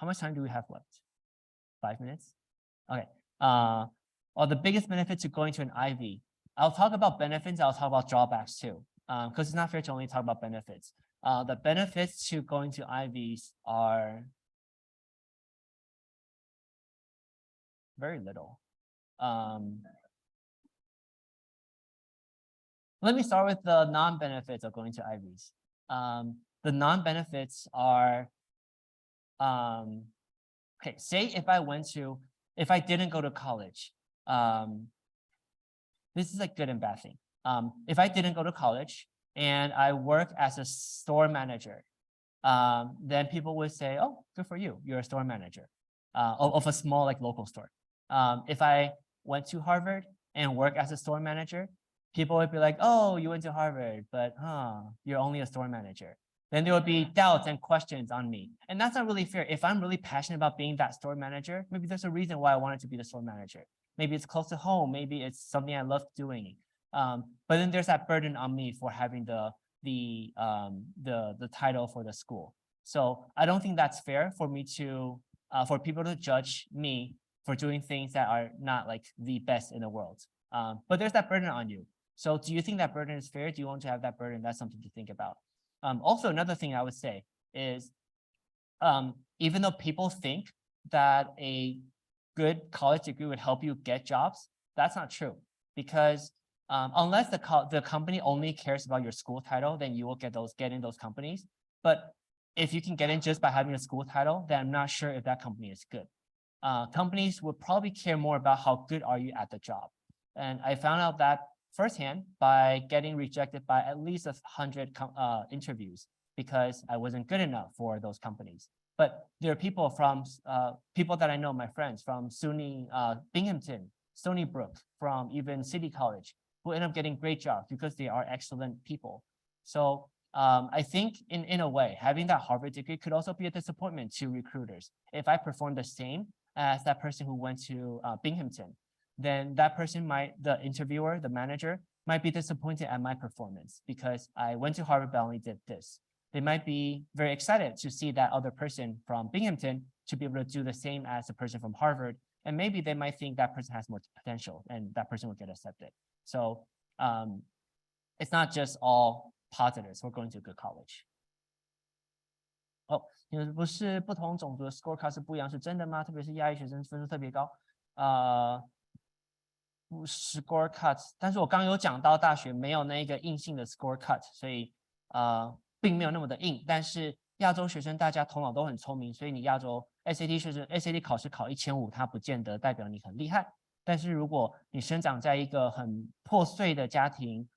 much time do we have left? 5 minutes? Okay. Well, the biggest benefits of going to an Ivy. I'll talk about benefits. I'll talk about drawbacks too, because it's not fair to only talk about benefits. The benefits to going to Ivies are very little. Let me start with the non-benefits of going to Ivies. The non-benefits are, okay, say if I didn't go to college, this is a good and bad thing. If I didn't go to college and I work as a store manager, then people would say, oh, good for you, you're a store manager of a small like local store. If I went to Harvard and work as a store manager, people would be like, oh, you went to Harvard, but you're only a store manager. Then there would be doubts and questions on me. And that's not really fair. If I'm really passionate about being that store manager, maybe there's a reason why I wanted to be the store manager. Maybe it's close to home. Maybe it's something I love doing. But then there's that burden on me for having the title for the school. So I don't think that's fair for me to for people to judge me for doing things that are not like the best in the world. But there's that burden on you. So do you think that burden is fair? Do you want to have that burden? That's something to think about. Also, another thing I would say is, even though people think that a good college degree would help you get jobs, that's not true. Because unless the company only cares about your school title, then you will get in those companies. But if you can get in just by having a school title, then I'm not sure if that company is good. Companies would probably care more about how good are you at the job. And I found out that firsthand by getting rejected by at least 100 interviews because I wasn't good enough for those companies. But there are people from people that I know, my friends from SUNY Binghamton, Stony Brook, from even City College, who end up getting great jobs because they are excellent people. So I think in a way, having that Harvard degree could also be a disappointment to recruiters. If I perform the same as that person who went to Binghamton, then that person the interviewer, the manager, might be disappointed at my performance because I went to Harvard but only did this. They might be very excited to see that other person from Binghamton to be able to do the same as the person from Harvard. And maybe they might think that person has more potential and that person will get accepted. So it's not just all positives for going to a good college. 你们不是不同种族的 scorecard 是不一样，是真的吗？特别是亚裔学生分数特别高，scorecard， 但是我刚刚有讲到大学没有那个硬性的 scorecard， 所以并没有那么的硬。但是亚洲学生大家头脑都很聪明，所以你亚洲 SAT 学生 SAT 考试考1500，它不见得代表你很厉害。但是如果你生长在一个很破碎的家庭，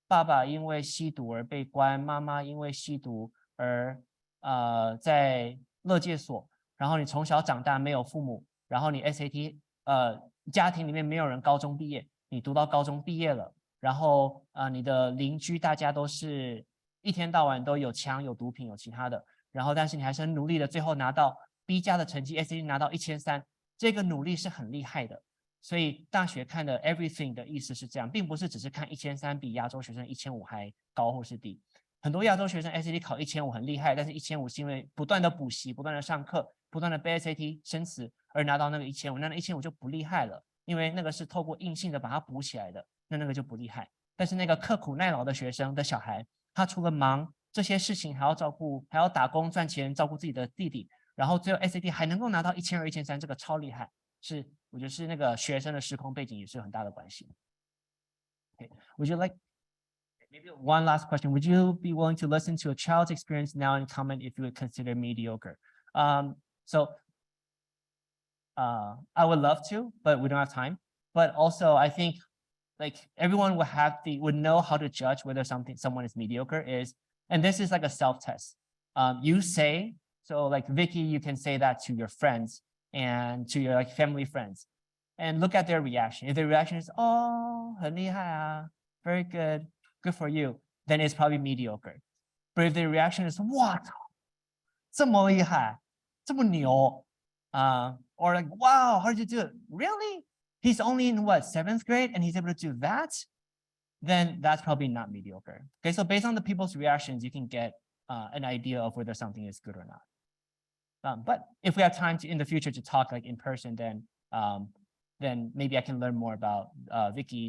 爸爸因为吸毒而被关，妈妈因为吸毒而在勒戒所，然后你从小长大没有父母，然后你 SAT 家庭里面没有人高中毕业，你读到高中毕业了，然后你的邻居大家都是一天到晚都有枪有毒品有其他的，然后但是你还是很努力的，最后拿到 B 加的成绩 SAT 拿到1300，这个努力是很厉害的。所以大学看的 everything 的意思是这样，并不是只是看1300比亚洲学生1500还高或是低。很多亚洲学生 SAT 考1500很厉害，但是1500是因为不断的补习、不断的上课、不断的背 SAT 生词而拿到那个1500，那1500就不厉害了，因为那个是透过硬性的把它补起来的，那个就不厉害。但是那个刻苦耐劳的学生的小孩，他除了忙这些事情，还要照顾，还要打工赚钱，照顾自己的弟弟，然后最后 SAT 还能够拿到1200、1300，这个超厉害。是，我觉得是那个学生的时空背景也是有很大的关系。Okay. Would you like maybe one last question? Would you be willing to listen to a child's experience now and comment if you would consider mediocre? So I would love to, but we don't have time. But also, I think like everyone would know how to judge whether someone is mediocre is, and this is like a self-test. You say, so like Vicky, you can say that to your friends and to your like family friends, and look at their reaction. If their reaction is, oh, 很厉害啊, very good, good for you, then it's probably mediocre. But if their reaction is, 哇操，这么厉害，这么牛, or like, wow, how did you do it? Really? He's only in what, 7th grade and he's able to do that? Then that's probably not mediocre. Okay, so based on the people's reactions, you can get an idea of whether something is good or not. But if we have time in the future to talk like in person, then maybe I can learn more about Vicky's